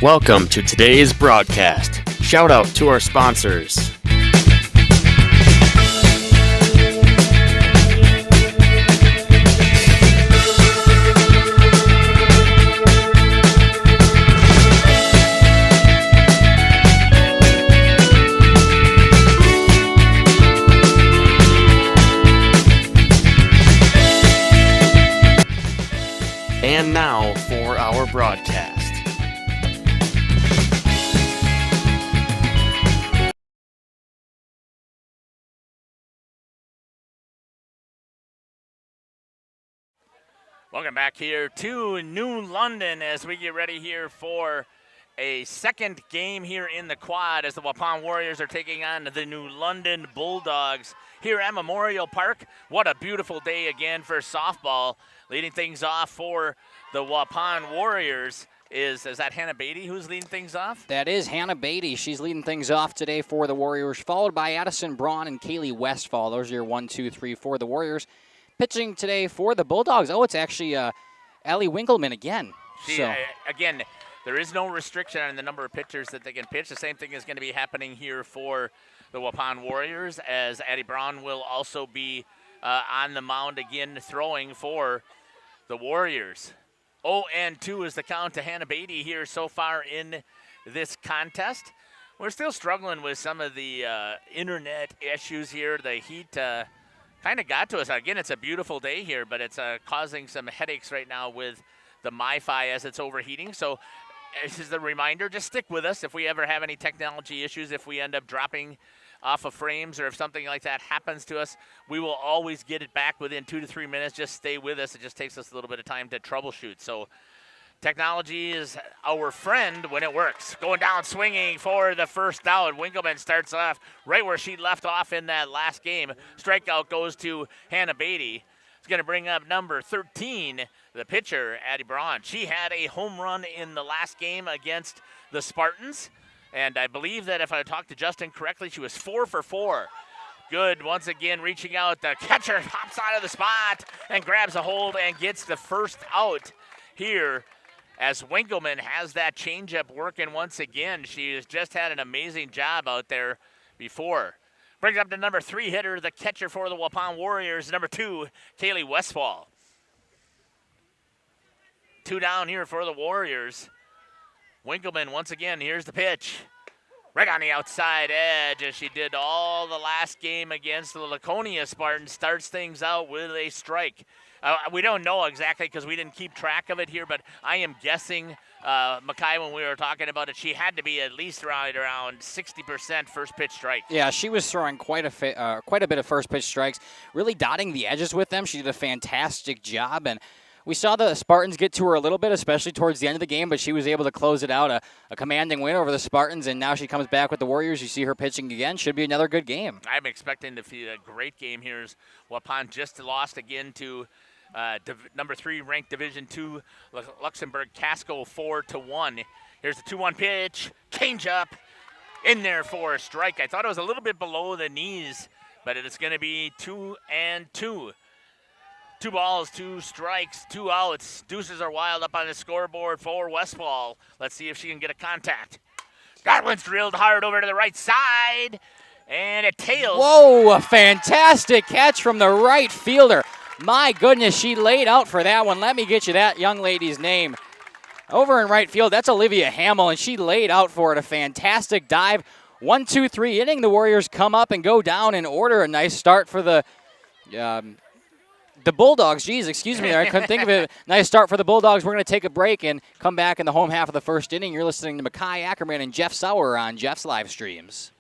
Welcome to today's broadcast. Shout out to our sponsors. And now for our broadcast. Welcome back here to New London as we get ready here for a second game here in the quad as the Waupun Warriors are taking on the New London Bulldogs here at Memorial Park. What a beautiful day again for softball. Leading things off for the Waupun Warriors is that Hannah Beatty who's leading things off? That is Hannah Beatty. She's leading things off today for the Warriors, followed by Addison Braun and Kaylee Westfall. Those are your 1, 2, 3 for the Warriors. Pitching today for the Bulldogs. Oh, it's actually Allie Winkleman again. Again, there is no restriction on the number of pitchers that they can pitch. The same thing is going to be happening here for the Waupun Warriors, as Addie Braun will also be on the mound again throwing for the Warriors. 0-2 is the count to Hannah Beatty here so far in this contest. We're still struggling with some of the internet issues here. The heat kind of got to us. Again, it's a beautiful day here, but it's causing some headaches right now with the MiFi as it's overheating. So this is the reminder, just stick with us if we ever have any technology issues, if we end up dropping off of frames or if something like that happens to us, we will always get it back within 2 to 3 minutes. Just stay with us. It just takes us a little bit of time to troubleshoot. So technology is our friend when it works. Going down swinging for the first out. Winkleman starts off right where she left off in that last game. Strikeout goes to Hannah Beatty. It's going to bring up number 13, the pitcher, Addie Braun. She had a home run in the last game against the Spartans. And I believe that if I talked to Justin correctly, she was 4 for 4. Good, once again, reaching out. The catcher hops out of the spot and grabs a hold and gets the first out here as Winkleman has that changeup working once again. She has just had an amazing job out there before. Brings up the number 3 hitter, the catcher for the Waupun Warriors, number 2, Kaylee Westfall. 2 down here for the Warriors. Winkleman once again, here's the pitch. Right on the outside edge as she did all the last game against the Laconia Spartans. Starts things out with a strike. We don't know exactly because we didn't keep track of it here, but I am guessing, Makai, when we were talking about it, she had to be at least around 60% first pitch strike. Yeah, she was throwing quite a bit of first pitch strikes, really dotting the edges with them. She did a fantastic job, and we saw the Spartans get to her a little bit, especially towards the end of the game, but she was able to close it out, a commanding win over the Spartans, and now she comes back with the Warriors. You see her pitching again. Should be another good game. I'm expecting to see a great game here as Waupun just lost again to number 3 ranked Division II Luxembourg Casco 4-1. Here's the 2-1 pitch, change up in there for a strike. I thought it was a little bit below the knees, but it's going to be 2-2. 2 balls, 2 strikes, 2 outs. Deuces are wild up on the scoreboard for Westfall. Let's see if she can get a contact. That one's drilled hard over to the right side, and it tails. Whoa, a fantastic catch from the right fielder. My goodness, she laid out for that one. Let me get you that young lady's name. Over in right field, that's Olivia Hamill, and she laid out for it. A fantastic dive. 1, 2, 3 inning. The Warriors come up and go down in order. A nice start for the Bulldogs. Jeez, excuse me. I couldn't think of it. Nice start for the Bulldogs. We're going to take a break and come back in the home half of the first inning. You're listening to Makai Ackerman and Jeff Sauer on Jeff's live streams.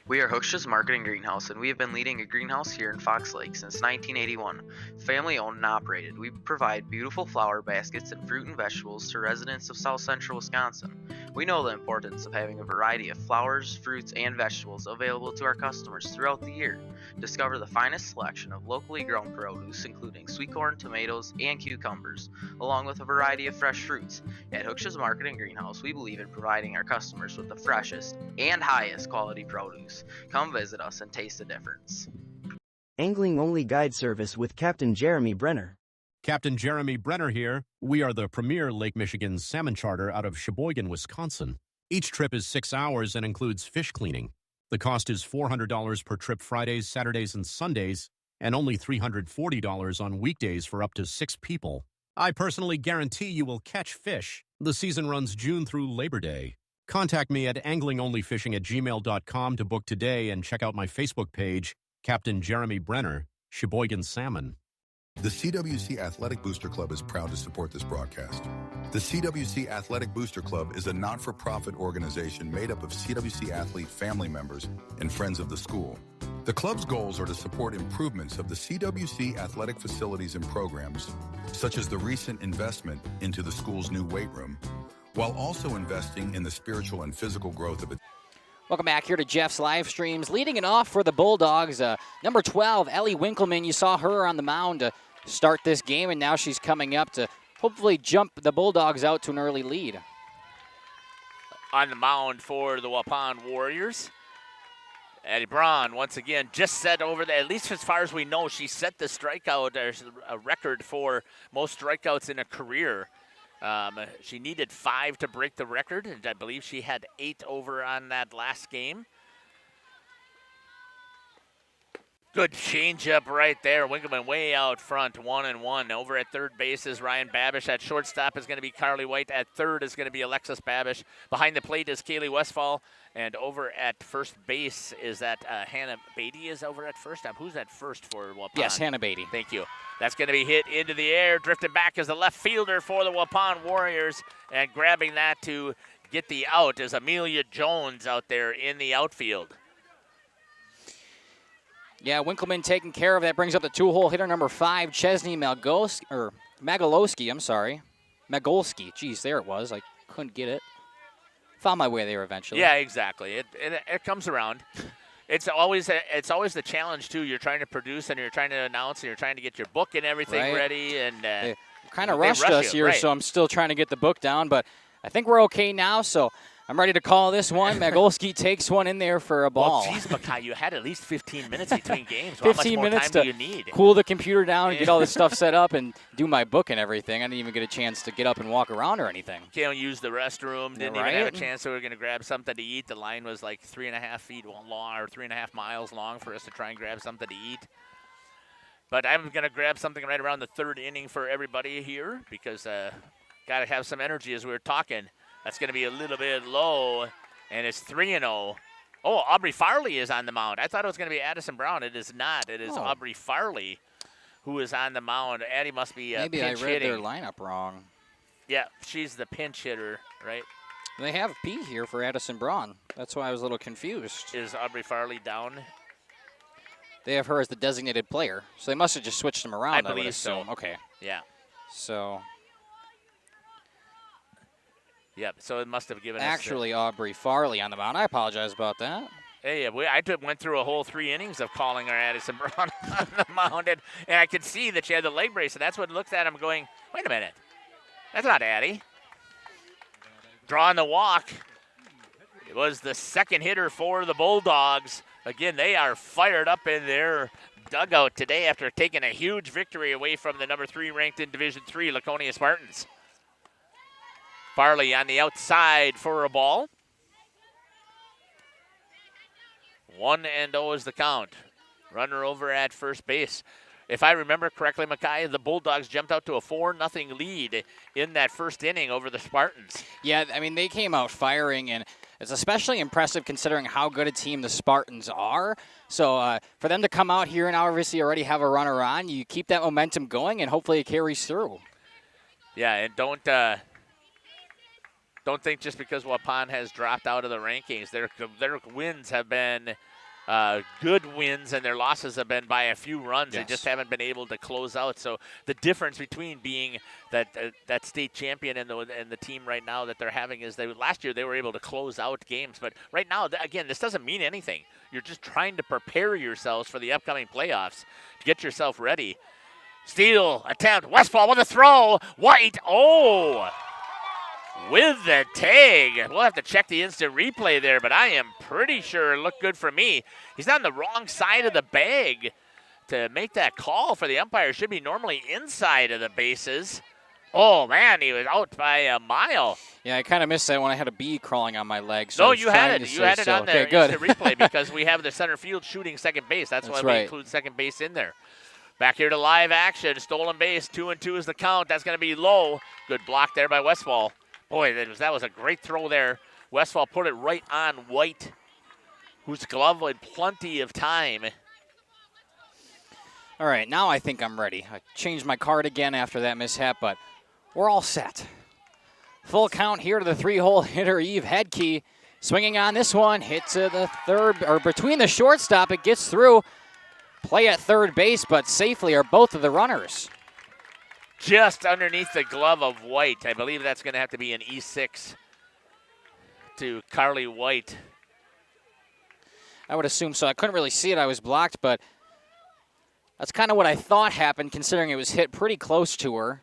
We are Hooksha's Marketing Greenhouse, and we have been leading a greenhouse here in Fox Lake since 1981. Family owned and operated, we provide beautiful flower baskets and fruit and vegetables to residents of South Central Wisconsin. We know the importance of having a variety of flowers, fruits, and vegetables available to our customers throughout the year. Discover the finest selection of locally grown produce, including sweet corn, tomatoes, and cucumbers, along with a variety of fresh fruits. At Hooksha's Marketing Greenhouse, we believe in providing our customers with the freshest and highest quality produce. Come visit us and taste the difference. angling-only guide service with Captain Jeremy Brenner. Captain Jeremy Brenner here. We are the premier Lake Michigan salmon charter out of Sheboygan, Wisconsin. Each trip is 6 hours and includes fish cleaning. The cost is $400 per trip Fridays, Saturdays, and Sundays, and only $340 on weekdays for up to 6 people. I personally guarantee you will catch fish. The season runs June through Labor Day. Contact me at anglingonlyfishing@gmail.com to book today and check out my Facebook page, Captain Jeremy Brenner, Sheboygan Salmon. The CWC Athletic Booster Club is proud to support this broadcast. The CWC Athletic Booster Club is a not-for-profit organization made up of CWC athlete family members and friends of the school. The club's goals are to support improvements of the CWC athletic facilities and programs, such as the recent investment into the school's new weight room, while also investing in the spiritual and physical growth of it. Welcome back here to Jeff's live streams. Leading it off for the Bulldogs, number 12, Ellie Winkleman. You saw her on the mound to start this game, and now she's coming up to hopefully jump the Bulldogs out to an early lead. On the mound for the Waupun Warriors, Addie Braun, once again, just set over there, at least as far as we know, she set the strikeout, a record for most strikeouts in a career. She needed 5 to break the record, and I believe she had 8 over on that last game. Good changeup right there. Winkleman way out front, 1-1. Over at third base is Ryan Babish. At shortstop is going to be Carly White. At third is going to be Alexis Babish. Behind the plate is Kaylee Westfall. And over at first base is that Hannah Beatty is over at first. Who's at first for Waupun? Yes, Hannah Beatty. Thank you. That's going to be hit into the air. Drifted back as the left fielder for the Waupun Warriors. And grabbing that to get the out is Amelia Jones out there in the outfield. Yeah, Winkleman taking care of that. Brings up the 2-hole hitter number 5, Chesney Magolski. Magolski. Geez, there it was. I couldn't get it. Found my way there eventually. Yeah, exactly. It comes around. It's always the challenge too. You're trying to produce and you're trying to announce and you're trying to get your book and everything ready. And they kind of rushed us here, so I'm still trying to get the book down. But I think we're okay now. So I'm ready to call this one. Magolski takes one in there for a ball. Well, geez, Makai, you had at least 15 minutes between games. 15 How much more minutes time to do you need? cool the computer down and get all this stuff set up and do my book and everything. I didn't even get a chance to get up and walk around or anything. Can't use the restroom. Didn't even have a chance. So we were going to grab something to eat. The line was like 3.5 feet long or 3.5 miles long for us to try and grab something to eat. But I'm going to grab something right around the third inning for everybody here because got to have some energy as we were talking. That's going to be a little bit low. And it's 3-0. Oh, Aubrey Farley is on the mound. I thought it was going to be Addison Brown. It is not. It is Aubrey Farley who is on the mound. Addie must be Maybe pinch I read hitting. their lineup wrong. Yeah, she's the pinch hitter, right? They have P here for Addison Braun. That's why I was a little confused. Is Aubrey Farley down? They have her as the designated player. So they must have just switched them around, I believe so. Okay. Yeah. So Yep, so it must have given actually Aubrey Farley on the mound. I apologize about that. Hey, I went through a whole 3 innings of calling her Addison Braun on the mound, and I could see that she had the leg brace, and that's what looked at him going, wait a minute, that's not Addie. Drawing the walk. It was the second hitter for the Bulldogs. Again, they are fired up in their dugout today after taking a huge victory away from the number 3 ranked in Division III Laconia Spartans. Farley on the outside for a ball. 1-0 is the count. Runner over at first base. If I remember correctly, Makai, the Bulldogs jumped out to a 4-0 lead in that first inning over the Spartans. Yeah, I mean, they came out firing, and it's especially impressive considering how good a team the Spartans are. So for them to come out here and obviously already have a runner on, you keep that momentum going, and hopefully it carries through. Yeah, and don't think just because Waupun has dropped out of the rankings, their wins have been good wins, and their losses have been by a few runs. Yes. They just haven't been able to close out. So the difference between being that state champion and the team right now that they're having is last year they were able to close out games, but right now, again, this doesn't mean anything. You're just trying to prepare yourselves for the upcoming playoffs to get yourself ready. Steal attempt. Westfall with a throw. White. With the tag. We'll have to check the instant replay there, but I am pretty sure it looked good for me. He's on the wrong side of the bag to make that call for the umpire. Should be normally inside of the bases. Oh, man, he was out by a mile. Yeah, I kind of missed that when I had a bee crawling on my leg. So No, you had it. You had it on the good. replay because we have the center field shooting second base. That's why we include second base in there. Back here to live action. Stolen base. 2-2 is the count. That's going to be low. Good block there by Westfall. Boy, that was a great throw there. Westfall put it right on White, whose glove had plenty of time. All right, now I think I'm ready. I changed my card again after that mishap, but we're all set. Full count here to the 3-hole hitter, Eve Headkey. Swinging on this one, hit to the third, or between the shortstop, it gets through. Play at third base, but safely are both of the runners. Just underneath the glove of White. I believe that's going to have to be an E6 to Carly White. I would assume so. I couldn't really see it. I was blocked, but that's kind of what I thought happened, considering it was hit pretty close to her.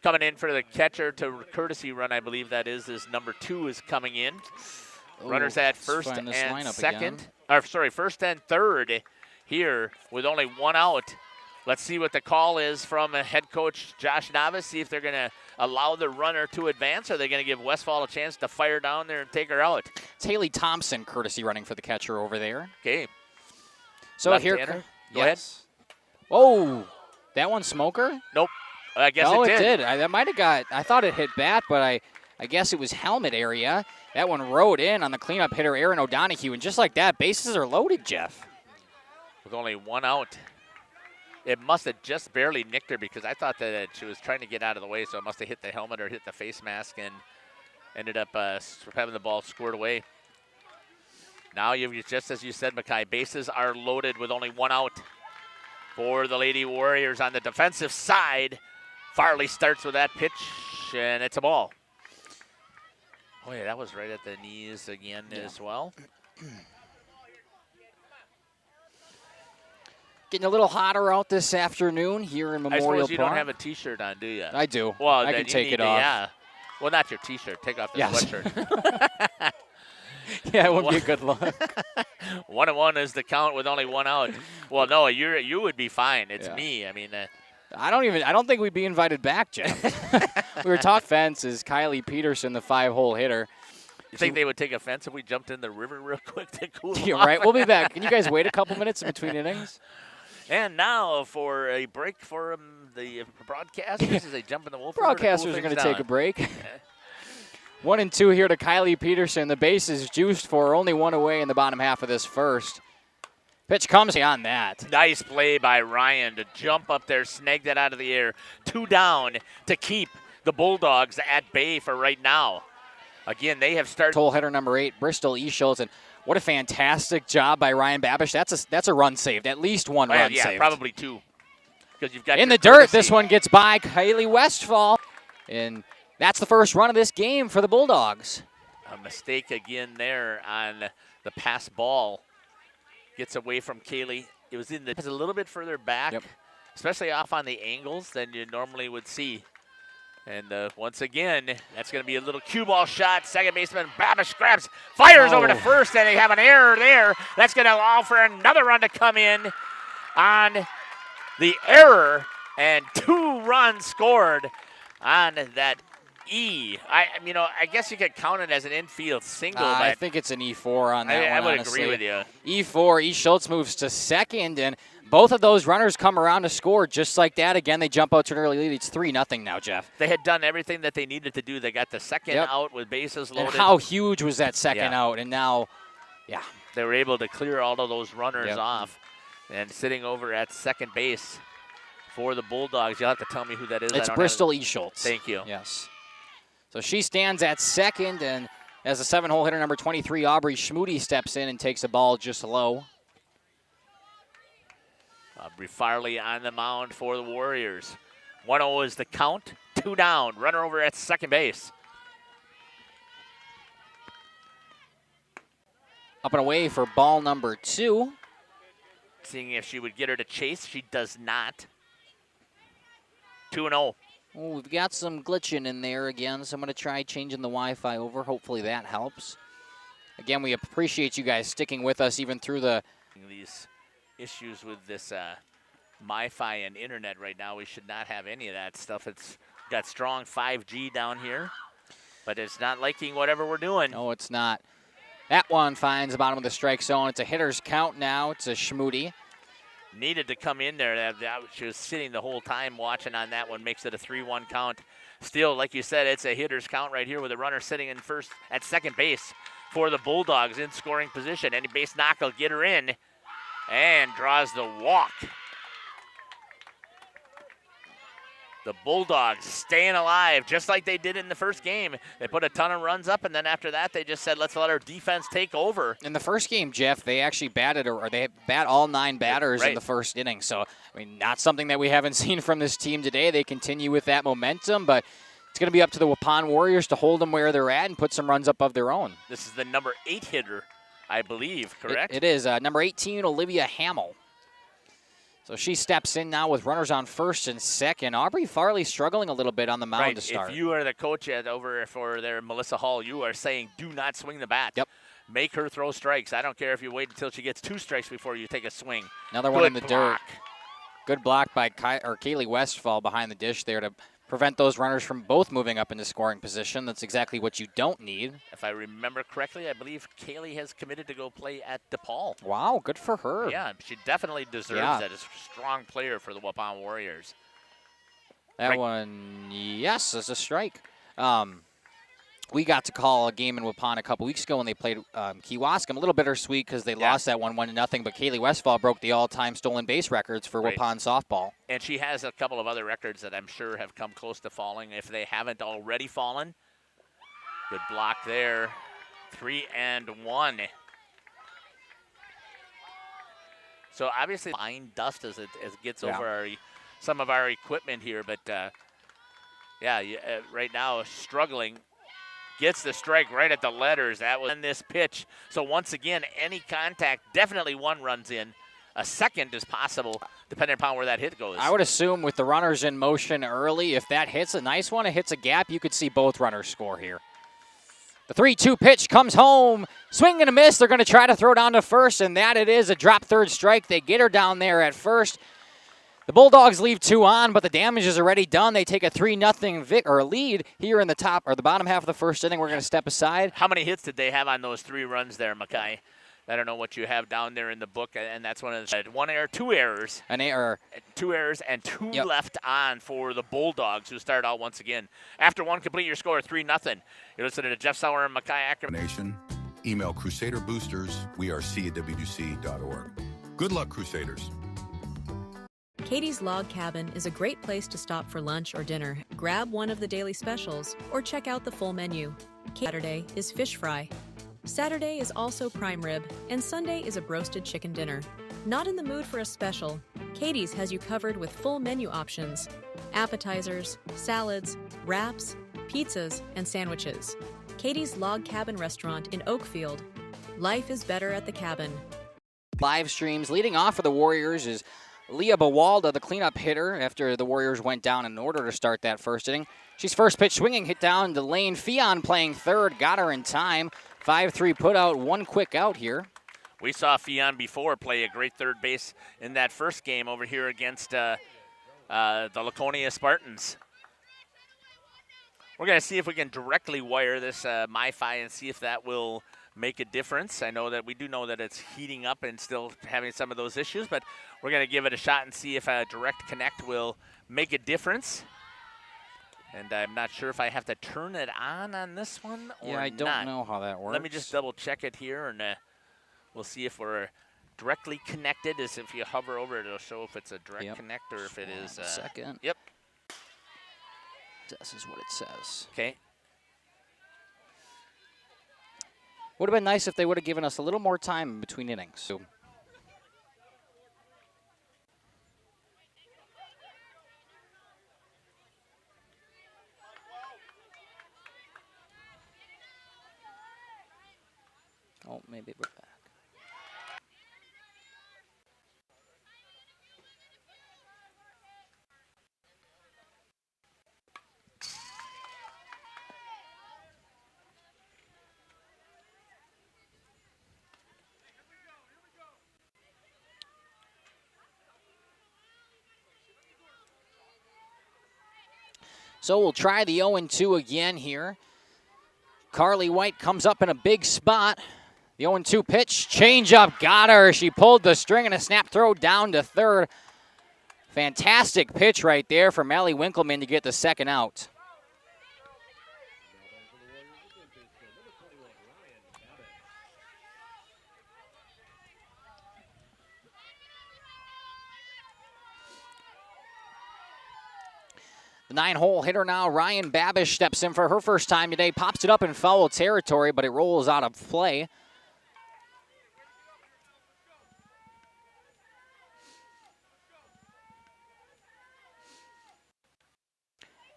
Coming in for the catcher to courtesy run, I believe that is number 2 is coming in. Ooh, Runners at first and second. Or sorry, first and third here with only one out. Let's see what the call is from head coach Josh Novice. See if they're going to allow the runner to advance, or are they going to give Westfall a chance to fire down there and take her out? It's Haley Thompson courtesy running for the catcher over there. Okay. So Left-hander. Go ahead. Oh, that one smoker? Nope. I guess no, it did. That might have got, I thought it hit bat, but I guess it was helmet area. That one rode in on the cleanup hitter, Aaron O'Donohue, and just like that, bases are loaded, Jeff. With only one out. It must have just barely nicked her because I thought that she was trying to get out of the way, so it must have hit the helmet or hit the face mask and ended up having the ball squared away. Now, just as you said, Mackay, bases are loaded with only one out for the Lady Warriors on the defensive side. Farley starts with that pitch, and it's a ball. Oh, yeah, that was right at the knees again as well. Getting a little hotter out this afternoon here in Memorial Park. I suppose you don't have a T-shirt on, do you? I do. Well, I can take it off. Yeah. Well, not your T-shirt. Take off the sweatshirt. Yeah, it would be a good look. 1-1 is the count with only one out. Well, no, you would be fine. It's me. I mean, I don't think we'd be invited back, Jeff. We were talking fences. Kylie Peterson, the 5-hole hitter. You think they would take offense if we jumped in the river real quick to cool them off? Right. We'll be back. Can you guys wait a couple minutes in between innings? And now for a break for the broadcasters as they jump in the Wolf. Broadcasters are going to take a break. 1-2 here to Kylie Peterson. The base is juiced for her. Only one away in the bottom half of this first. Pitch comes on that. Nice play by Ryan to jump up there, snag that out of the air. 2 down to keep the Bulldogs at bay for right now. Again, they have started. Toll hitter number 8, Bristol E. Schultz. And what a fantastic job by Ryan Babish. That's a run saved. At least one run saved. Yeah, probably 2. Because you've got in the dirt, this one gets by Kylie Westfall. And that's the first run of this game for the Bulldogs. A mistake again there on the pass ball. Gets away from Kaylee. It was a little bit further back, especially off on the angles than you normally would see. And once again, that's going to be a little cue ball shot. Second baseman Babish grabs, fires over to first, and they have an error there. That's going to allow for another run to come in on the error, and 2 runs scored on that E. I guess you could count it as an infield single. But I think it's an E4 on that one, I would honestly. agree with you. E4, E. Schultz moves to second, and both of those runners come around to score just like that. Again, they jump out to an early lead. It's 3-0 now, Jeff. They had done everything that they needed to do. They got the second out with bases loaded. And how huge was that second out? And now, they were able to clear all of those runners off. And sitting over at second base for the Bulldogs, you'll have to tell me who that is. It's Bristol E. Schultz. Thank you. Yes. So she stands at second, and as a 7-hole hitter, number 23, Aubrey Schmoody steps in and takes a ball just low. Aubrey Farley on the mound for the Warriors. 1-0 is the count. 2 down. Runner over at second base. Up and away for ball number 2. Seeing if she would get her to chase. She does not. 2-0. Oh, we've got some glitching in there again, so I'm going to try changing the Wi-Fi over. Hopefully that helps. Again, we appreciate you guys sticking with us even through these issues with this MiFi and internet right now. We should not have any of that stuff. It's got strong 5G down here, but it's not liking whatever we're doing. No, it's not. That one finds the bottom of the strike zone. It's a hitter's count now. It's a Schmoody. Needed to come in there. She was sitting the whole time watching on that one. Makes it a 3-1 count. Still, like you said, it's a hitter's count right here with a runner sitting at second base for the Bulldogs in scoring position. Any base knock will get her in and draws the walk. The Bulldogs staying alive just like they did in the first game. They put a ton of runs up, and then after that, they just said, let's let our defense take over. In the first game, Jeff, they actually batted, or they bat all 9 batters Right. in the first inning. So, I mean, not something that we haven't seen from this team today. They continue with that momentum, but it's going to be up to the Waupun Warriors to hold them where they're at and put some runs up of their own. This is the number 8 hitter, I believe, correct? It is. Number 18, Olivia Hamill. So she steps in now with runners on first and second. Aubrey Farley struggling a little bit on the mound Right. to start. If you are the coach over for their Melissa Hall, you are saying do not swing the bat. Yep. Make her throw strikes. I don't care if you wait until she gets 2 strikes before you take a swing. Another one in the block. dirt. Good block by Kaylee Westfall behind the dish there to prevent those runners from both moving up into scoring position. That's exactly what you don't need. If I remember correctly, I believe Kaylee has committed to go play at DePaul. Wow, good for her. Yeah, she definitely deserves that. As a strong player for the Waupun Warriors. That Right. one, yes, is a strike. We got to call a game in Waupun a couple weeks ago when they played Kewaskum. A little bittersweet because they lost that 1-0, but Kaylee Westfall broke the all-time stolen base records for Right. Waupun softball. And she has a couple of other records that I'm sure have come close to falling if they haven't already fallen. Good block there. 3-1. So obviously fine dust as it gets over some of our equipment here, but right now struggling. Gets the strike right at the letters. That was in this pitch. So once again, any contact, definitely one runs in. A second is possible, depending upon where that hit goes. I would assume with the runners in motion early, if that hits a nice one, it hits a gap, you could see both runners score here. The 3-2 pitch comes home. Swing and a miss. They're going to try to throw down to first, and that it is a drop third strike. They get her down there at first. The Bulldogs leave 2 on, but the damage is already done. They take a 3-0 lead here in the top or the bottom half of the first inning. We're going to step aside. How many hits did they have on those 3 runs there, Mackay? I don't know what you have down there in the book, and that's one of the 1 error, 2 errors. An error. 2 errors and 2 left on for the Bulldogs, who start out once again. After 1, complete your score 3-0. You're listening to Jeff Sauer and Mackay Ackerman. Nation, email Crusader Boosters. We are CWC.org. Good luck, Crusaders. Katie's Log Cabin is a great place to stop for lunch or dinner. Grab one of the daily specials or check out the full menu. Saturday is fish fry. Saturday is also prime rib, and Sunday is a broasted chicken dinner. Not in the mood for a special? Katie's has you covered with full menu options: appetizers, salads, wraps, pizzas, and sandwiches. Katie's Log Cabin Restaurant in Oakfield. Life is better at the cabin. Live streams leading off for the Warriors is Leah Bawalda, the cleanup hitter, after the Warriors went down in order to start that first inning. She's first pitch swinging, hit down to Lane Fionn playing third, got her in time. 5-3 put out, 1 quick out here. We saw Fionn before play a great third base in that first game over here against the Laconia Spartans. We're going to see if we can directly wire this MiFi and see if that will make a difference. I know that we do know that it's heating up and still having some of those issues, but we're going to give it a shot and see if a direct connect will make a difference. And I'm not sure if I have to turn it on this one or Yeah, I don't not. know how that works. Let me just double check it here, and we'll see if we're directly connected. As if you hover over it, it'll show if it's a direct connect or if it is. Second. Yep. This is what it says. Okay. Would have been nice if they would have given us a little more time in between innings. Oh, maybe we're back. So we'll try the 0-2 again here. Carly White comes up in a big spot. The 0-2 pitch, changeup, got her. She pulled the string and a snap throw down to third. Fantastic pitch right there from Allie Winkleman to get the second out. The 9-hole hitter now, Ryan Babish, steps in for her first time today. Pops it up in foul territory, but it rolls out of play.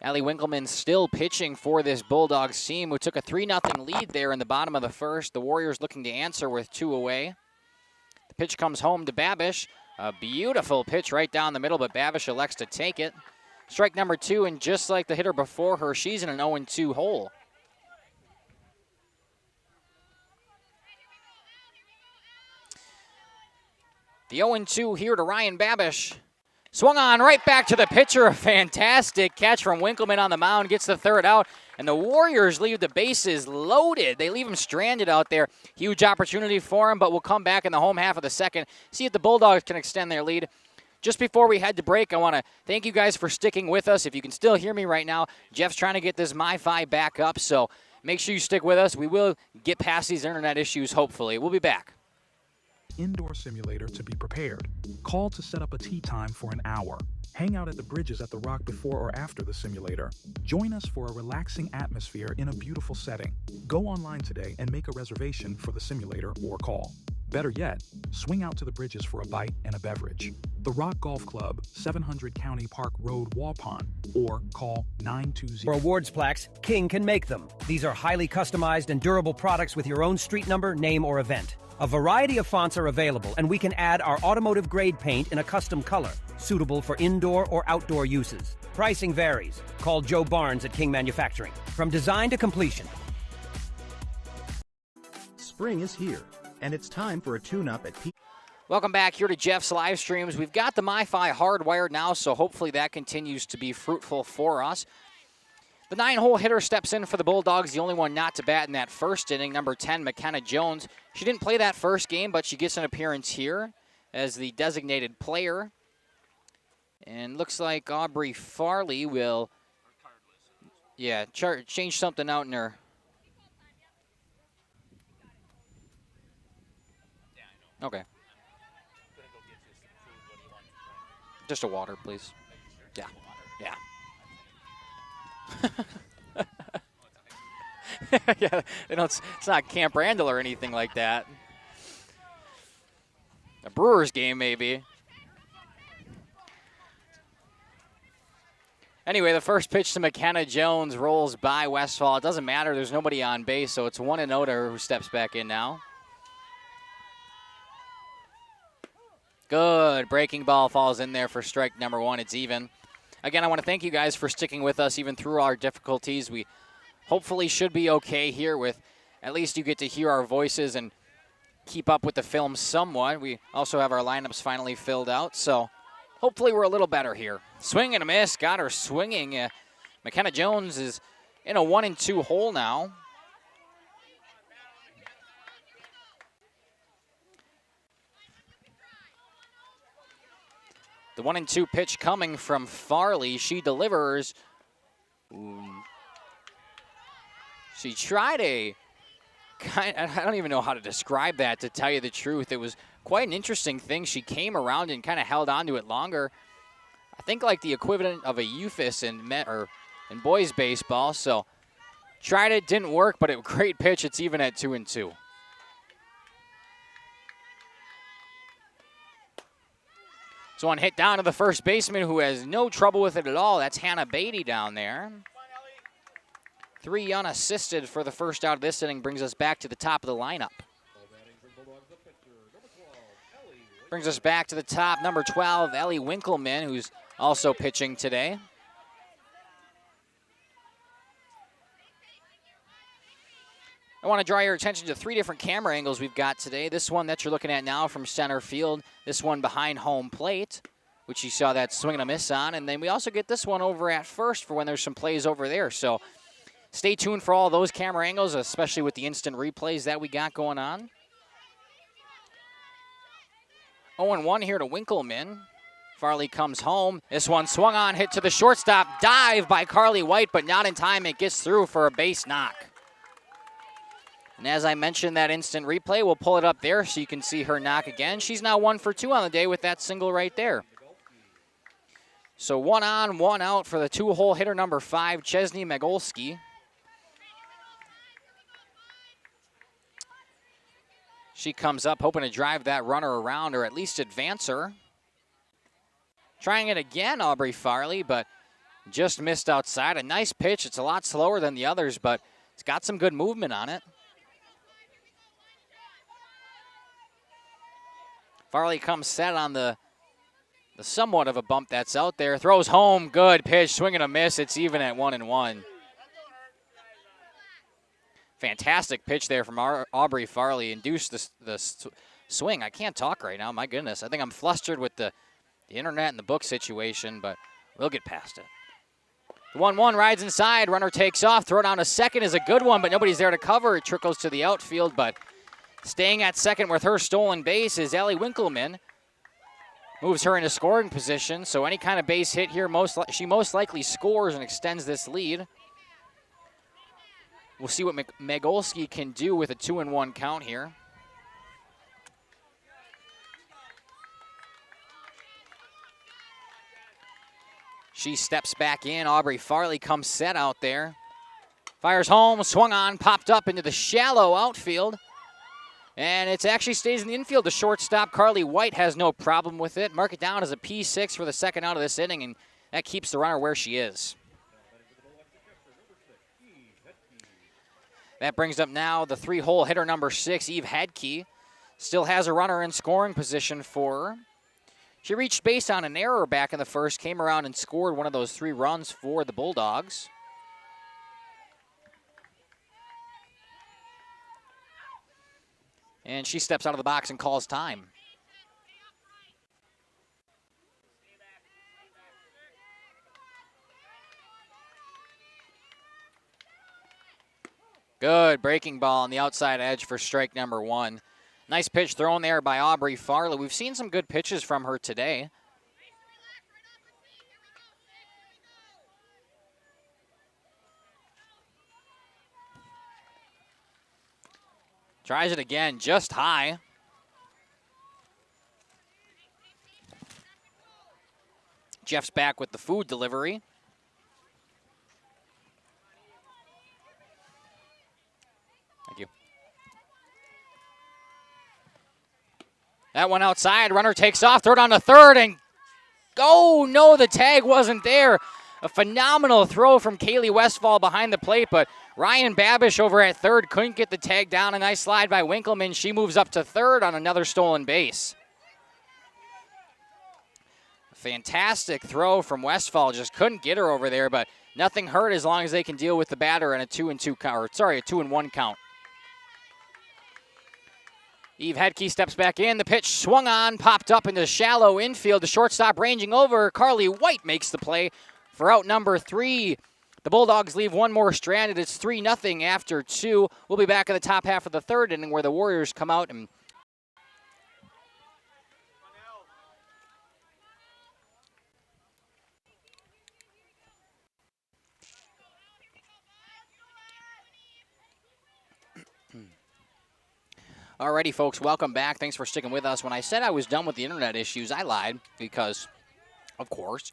Allie Winkleman still pitching for this Bulldogs team, who took a 3-0 lead there in the bottom of the first. The Warriors looking to answer with 2 away. The pitch comes home to Babish. A beautiful pitch right down the middle, but Babish elects to take it. Strike number 2, and just like the hitter before her, she's in an 0-2 hole. The 0-2 here to Ryan Babish. Swung on right back to the pitcher. A fantastic catch from Winkleman on the mound. Gets the third out. And the Warriors leave the bases loaded. They leave him stranded out there. Huge opportunity for him, but we'll come back in the home half of the second. See if the Bulldogs can extend their lead. Just before we head to break, I want to thank you guys for sticking with us. If you can still hear me right now, Jeff's trying to get this MiFi back up, so make sure you stick with us. We will get past these internet issues, hopefully. We'll be back. Indoor simulator to be prepared. Call to set up a tee time for an hour. Hang out at the bridges at the Rock before or after the simulator. Join us for a relaxing atmosphere in a beautiful setting. Go online today and make a reservation for the simulator or call. Better yet, swing out to the bridges for a bite and a beverage. The Rock Golf Club, 700 County Park Road, Waupun, or call 920. For awards plaques, King can make them. These are highly customized and durable products with your own street number, name, or event. A variety of fonts are available, and we can add our automotive-grade paint in a custom color, suitable for indoor or outdoor uses. Pricing varies. Call Joe Barnes at King Manufacturing. From design to completion. Spring is here, and it's time for a tune-up at P. Welcome back here to Jeff's live streams. We've got the MiFi hardwired now, so hopefully that continues to be fruitful for us. The 9-hole hitter steps in for the Bulldogs, the only one not to bat in that first inning, number 10, McKenna Jones. She didn't play that first game, but she gets an appearance here as the designated player. And looks like Aubrey Farley will, change something out in her. Okay. Just a water, please. Yeah. Yeah, it's not Camp Randall or anything like that. A Brewers game, maybe. Anyway, the first pitch to McKenna Jones rolls by Westfall. It doesn't matter. There's nobody on base, so it's 1-0 to her, who steps back in now. Good. Breaking ball falls in there for strike number 1. It's even. Again, I want to thank you guys for sticking with us even through our difficulties. We hopefully should be okay here with at least you get to hear our voices and keep up with the film somewhat. We also have our lineups finally filled out, so hopefully we're a little better here. Swing and a miss. Got her swinging. McKenna Jones is in a 1-2 hole now. The 1-2 pitch coming from Farley. She delivers. Ooh. She tried I don't even know how to describe that, to tell you the truth. It was quite an interesting thing. She came around and kind of held on to it longer. I think like the equivalent of a Eufus in boys baseball. So tried it, didn't work, but a great pitch. It's even at 2-2. So one hit down to the first baseman, who has no trouble with it at all. That's Hannah Beatty down there. 3 unassisted for the first out of this inning brings us back to the top of the lineup. Brings us back to the top, number 12, Ellie Winkleman, who's also pitching today. I want to draw your attention to 3 different camera angles we've got today. This one that you're looking at now from center field. This one behind home plate. which you saw that swing and a miss on. And then we also get this one over at first for when there's some plays over there. So stay tuned for all those camera angles, especially with the instant replays that we got going on. 0-1 here to Winkleman. Farley comes home. This one swung on, hit to the shortstop. Dive by Carly White, but not in time. It gets through for a base knock. And as I mentioned, that instant replay, we'll pull it up there so you can see her knock again. She's now 1 for 2 on the day with that single right there. So 1 on, 1 out for the 2-hole hitter number 5, Chesney Megolski. She comes up hoping to drive that runner around or at least advance her. Trying it again, Aubrey Farley, but just missed outside. A nice pitch. It's a lot slower than the others, but it's got some good movement on it. Farley comes set on the somewhat of a bump that's out there. Throws home. Good pitch. Swing and a miss. It's even at 1-1. Fantastic pitch there from Aubrey Farley. Induced the swing. I can't talk right now. My goodness. I think I'm flustered with the internet and the book situation, but we'll get past it. The 1-1 rides inside. Runner takes off. Throw down to second is a good one, but nobody's there to cover. It trickles to the outfield, but staying at second with her stolen base is Allie Winkleman. Moves her into scoring position, so any kind of base hit here, she most likely scores and extends this lead. We'll see what Megolski can do with a 2-1 count here. She steps back in. Aubrey Farley comes set out there. Fires home, swung on, popped up into the shallow outfield. And it actually stays in the infield. The shortstop, Carly White, has no problem with it. Mark it down as a P6 for the second out of this inning, and that keeps the runner where she is. That brings up now the 3-hole hitter number 6, Eve Hedke. Still has a runner in scoring position for her. She reached base on an error back in the first, came around and scored one of those 3 runs for the Bulldogs. And she steps out of the box and calls time. Good breaking ball on the outside edge for strike number 1. Nice pitch thrown there by Aubrey Farley. We've seen some good pitches from her today. Tries it again, just high. Jeff's back with the food delivery. Thank you. That one outside, runner takes off, throw down to third, and oh no, the tag wasn't there. A phenomenal throw from Kaylee Westfall behind the plate, but Ryan Babish over at third couldn't get the tag down. A nice slide by Winkleman. She moves up to third on another stolen base. Fantastic throw from Westfall. Just couldn't get her over there, but nothing hurt as long as they can deal with the batter in a 2-2 count, or sorry, a 2-1 count. Eve Hedke steps back in. The pitch swung on, popped up into the shallow infield. The shortstop ranging over. Carly White makes the play for out number 3. The Bulldogs leave one more stranded. It's 3-0 after 2. We'll be back in the top half of the third inning where the Warriors come out and Alrighty, folks, welcome back. Thanks for sticking with us. When I said I was done with the internet issues, I lied because, of course.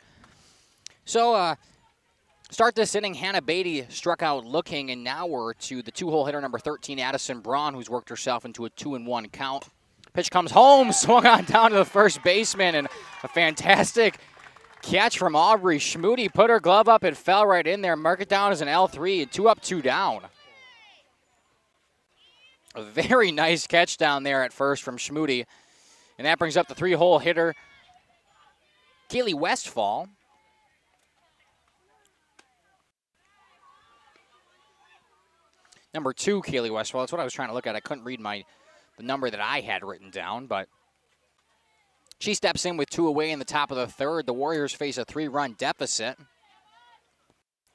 So, start this inning, Hannah Beatty struck out looking, and now we're to the 2-hole hitter number 13, Addison Braun, who's worked herself into a 2-1 count. Pitch comes home, swung on down to the first baseman, and a fantastic catch from Aubrey Schmoody. Put her glove up, it fell right in there. Mark it down as an L3, and 2 up, 2 down. A very nice catch down there at first from Schmoody. And that brings up the 3-hole hitter, Kaylee Westfall. Number 2, Kaylee Westfall. That's what I was trying to look at. I couldn't read the number that I had written down, but She steps in with 2 away in the top of the third. The Warriors face a 3-run deficit.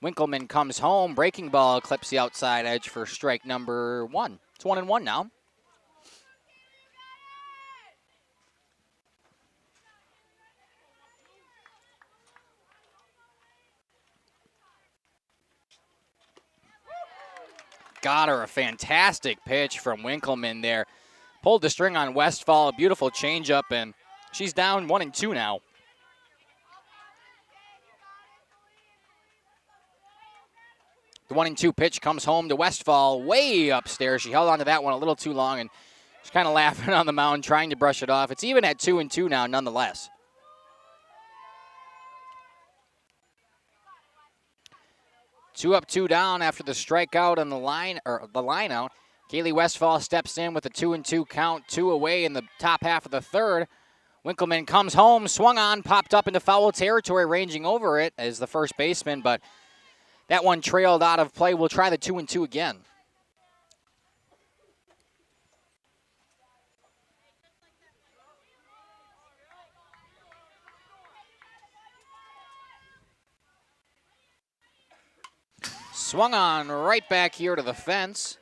Winkleman comes home. Breaking ball clips the outside edge for strike number 1. It's 1-1 now. Got her, a fantastic pitch from Winkleman there. Pulled the string on Westfall, a beautiful changeup, and she's down 1-2 now. The 1-2 pitch comes home to Westfall, way upstairs. She held on to that one a little too long, and she's kind of laughing on the mound, trying to brush it off. It's even at 2-2 now, nonetheless. Two up, 2 down after the strikeout on the line out. Kaylee Westfall steps in with a 2-2 count, 2 away in the top half of the third. Winkleman comes home, swung on, popped up into foul territory, ranging over it as the first baseman, but that one trailed out of play. We'll try the 2-2 again. Swung on right back here to the fence.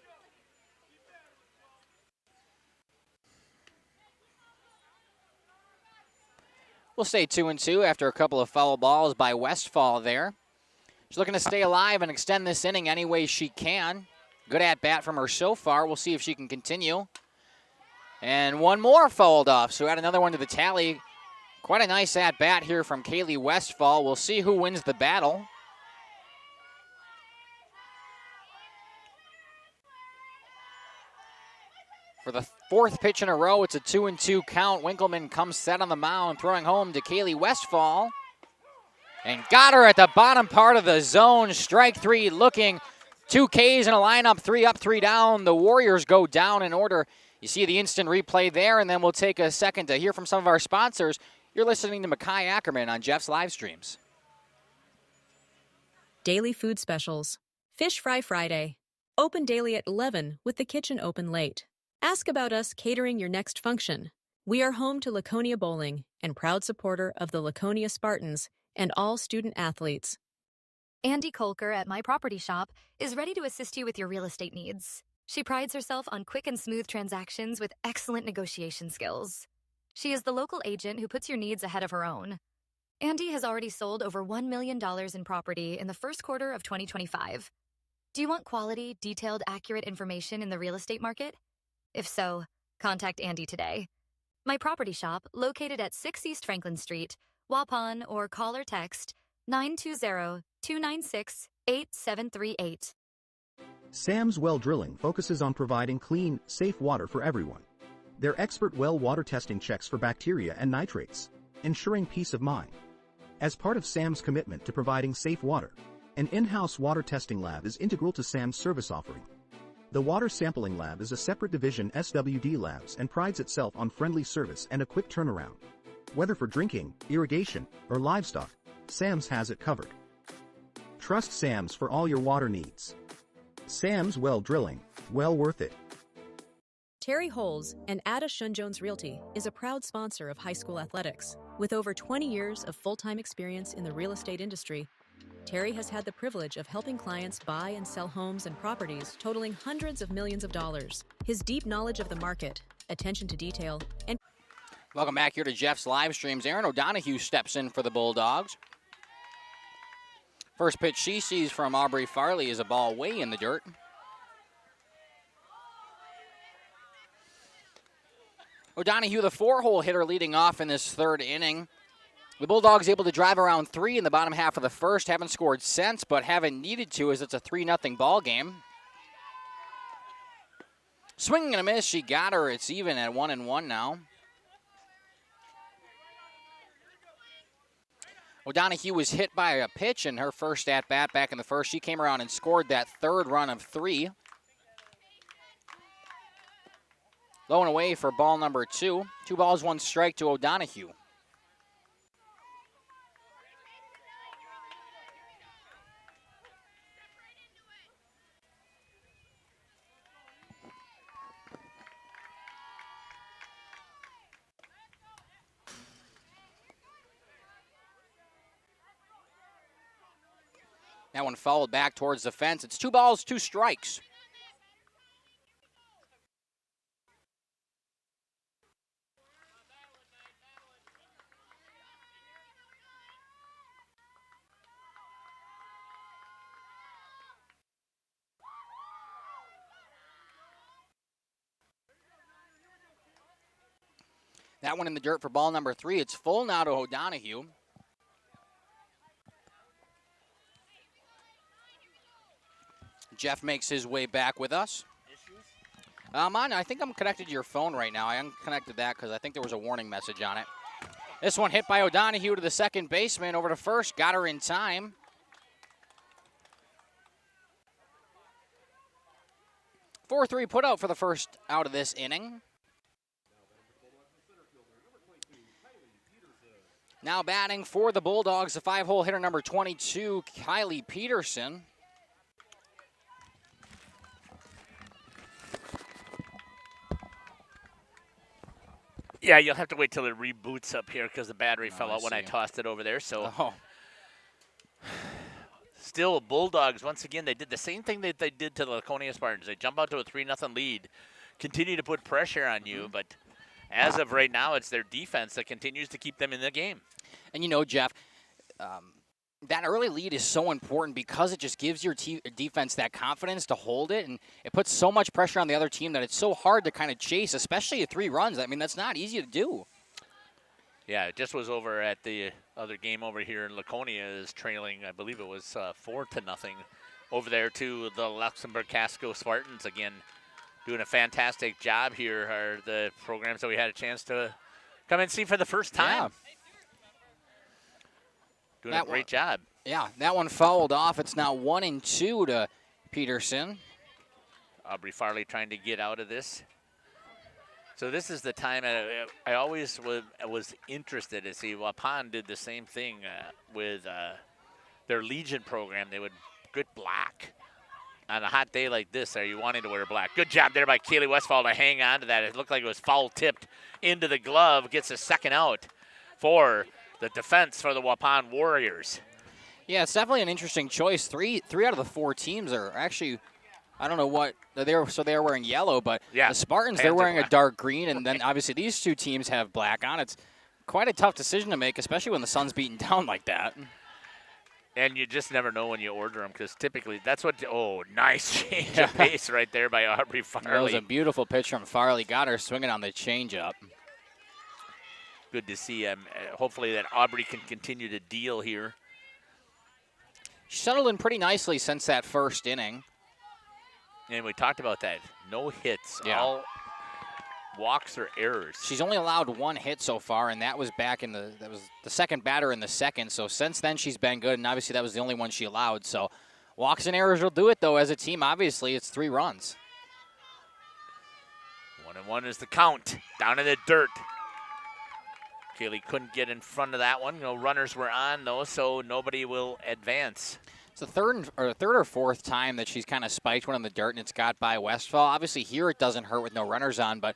We'll stay 2-2 after a couple of foul balls by Westfall there. She's looking to stay alive and extend this inning any way she can. Good at bat from her so far. We'll see if she can continue. And one more fouled off, so add another one to the tally. Quite a nice at bat here from Kaylee Westfall. We'll see who wins the battle. For the 4th pitch in a row, it's a 2-2 count. Winkleman comes set on the mound, throwing home to Kaylee Westfall. And got her at the bottom part of the zone. Strike 3 looking. 2 Ks in a lineup, 3 up, 3 down. The Warriors go down in order. You see the instant replay there, and then we'll take a second to hear from some of our sponsors. You're listening to Makai Ackerman on Jeff's live streams. Daily food specials. Fish Fry Friday. Open daily at 11 with the kitchen open late. Ask about us catering your next function. We are home to Laconia Bowling and proud supporter of the Laconia Spartans and all student athletes. Andy Kolker at My Property Shop is ready to assist you with your real estate needs. She prides herself on quick and smooth transactions with excellent negotiation skills. She is the local agent who puts your needs ahead of her own. Andy has already sold over $1 million in property in the first quarter of 2025. Do you want quality, detailed, accurate information in the real estate market? If so, contact Andy today. My Property Shop, located at 6 East Franklin Street, Waupun, or call or text 920-296-8738. Sam's Well Drilling focuses on providing clean, safe water for everyone. Their expert well water testing checks for bacteria and nitrates, ensuring peace of mind. As part of Sam's commitment to providing safe water, an in-house water testing lab is integral to Sam's service offering. The Water Sampling Lab is a separate division SWD Labs and prides itself on friendly service and a quick turnaround. Whether for drinking, irrigation, or livestock, Sam's has it covered. Trust Sam's for all your water needs. Sam's Well Drilling, well worth it. Terry Holes and Ada Shun-Jones Realty is a proud sponsor of high school athletics. With over 20 years of full-time experience in the real estate industry, Terry has had the privilege of helping clients buy and sell homes and properties totaling hundreds of millions of dollars. His deep knowledge of the market, attention to detail, and... Welcome back here to Jeff's live streams. Aaron O'Donohue steps in for the Bulldogs. First pitch she sees from Aubrey Farley is a ball way in the dirt. O'Donohue, the 4-hole hitter, leading off in this third inning. The Bulldogs able to drive around 3 in the bottom half of the first. Haven't scored since, but haven't needed to as it's a 3-0 ball game. Swinging and a miss. She got her. It's even at 1-1 now. O'Donohue was hit by a pitch in her first at-bat back in the first. She came around and scored that third run of 3. Low and away for ball number 2. 2 balls, 1 strike to O'Donohue. That one fouled back towards the fence. It's 2 balls, 2 strikes. That one in the dirt for ball number 3. It's full now to O'Donohue. Jeff makes his way back with us. I think I'm connected to your phone right now. I unconnected that because I think there was a warning message on it. This one hit by O'Donohue to the second baseman, over to first. Got her in time. "4-3 put out for the first out of this inning. Now batting for the Bulldogs, the 5-hole hitter number 22, Kylie Peterson. Yeah, you'll have to wait till it reboots up here because the battery fell out when I tossed it over there. So, still Bulldogs, once again, they did the same thing that they did to the Laconia Spartans. They jump out to a 3-0 lead, continue to put pressure on you, but as of right now, it's their defense that continues to keep them in the game. And you know, Jeff, that early lead is so important because it just gives your defense that confidence to hold it, and it puts so much pressure on the other team that it's so hard to kind of chase, especially at 3 runs. I mean, that's not easy to do. Yeah, it just was over at the other game over here in Laconia is trailing, I believe it was 4-0 over there to the Luxembourg Casco Spartans. Again, doing a fantastic job here are the programs that we had a chance to come and see for the first time. Yeah. Doing a great job. Yeah, that one fouled off. It's now 1-2 to Peterson. Aubrey Farley trying to get out of this. So this is the time I always was interested to see. Waupun did the same thing with their Legion program. They would get black. On a hot day like this, are you wanting to wear black? Good job there by Kaylee Westfall to hang on to that. It looked like it was foul tipped into the glove. Gets a second out for the defense for the Waupun Warriors. Yeah, it's definitely an interesting choice. Three out of the 4 teams are actually, I don't know what, they're wearing yellow, but the Spartans, they're wearing a dark green, and then obviously these 2 teams have black on. It's quite a tough decision to make, especially when the sun's beating down like that. And you just never know when you order them because typically that's what, nice change of pace right there by Aubrey Farley. That was a beautiful pitch from Farley. Got her swinging on the changeup. Good to see. Hopefully that Aubrey can continue to deal here. She settled in pretty nicely since that first inning. And we talked about that. No hits. All walks or errors. She's only allowed 1 hit so far, and that was back in that was the second batter in the second. So since then she's been good, and obviously that was the only one she allowed. So walks and errors will do it, though. As a team, obviously it's 3 runs. 1-1 is the count. Down in the dirt. Kaylee couldn't get in front of that one. No runners were on, though, so nobody will advance. It's the third or fourth time that she's kind of spiked one in the dirt, and it's got by Westfall. Obviously here it doesn't hurt with no runners on, but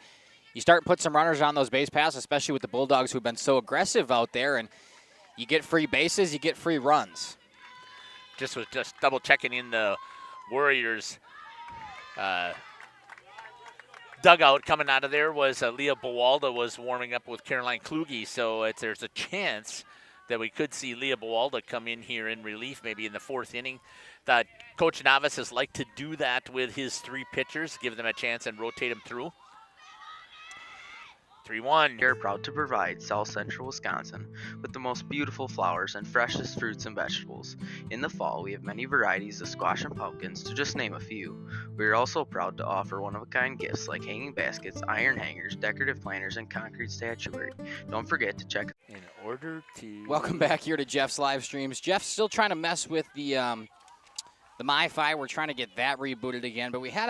you start put some runners on those base paths, especially with the Bulldogs who've been so aggressive out there, and you get free bases, you get free runs. Just double checking in the Warriors dugout. Coming out of there was Leah Bawalda was warming up with Caroline Kluge, so there's a chance that we could see Leah Bawalda come in here in relief maybe in the 4th inning. That Coach Navas has liked to do that with his 3 pitchers, give them a chance and rotate them through. 3-1. We are proud to provide South Central Wisconsin with the most beautiful flowers and freshest fruits and vegetables. In the fall, we have many varieties of squash and pumpkins, to just name a few. We are also proud to offer one-of-a-kind gifts like hanging baskets, iron hangers, decorative planters, and concrete statuary. Don't forget to check. In order to... Welcome back here to Jeff's live streams. Jeff's still trying to mess with the MiFi. We're trying to get that rebooted again, but we had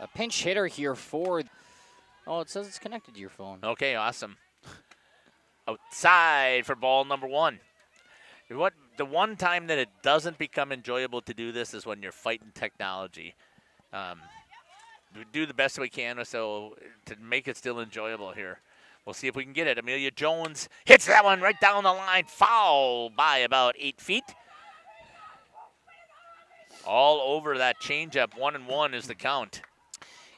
a pinch hitter here for... Oh, it says it's connected to your phone. Okay, awesome. Outside for ball number 1. The one time that it doesn't become enjoyable to do this is when you're fighting technology. We do the best we can so to make it still enjoyable here. We'll see if we can get it. Amelia Jones hits that one right down the line. Foul by about 8 feet. all over that changeup. 1-1 is the count.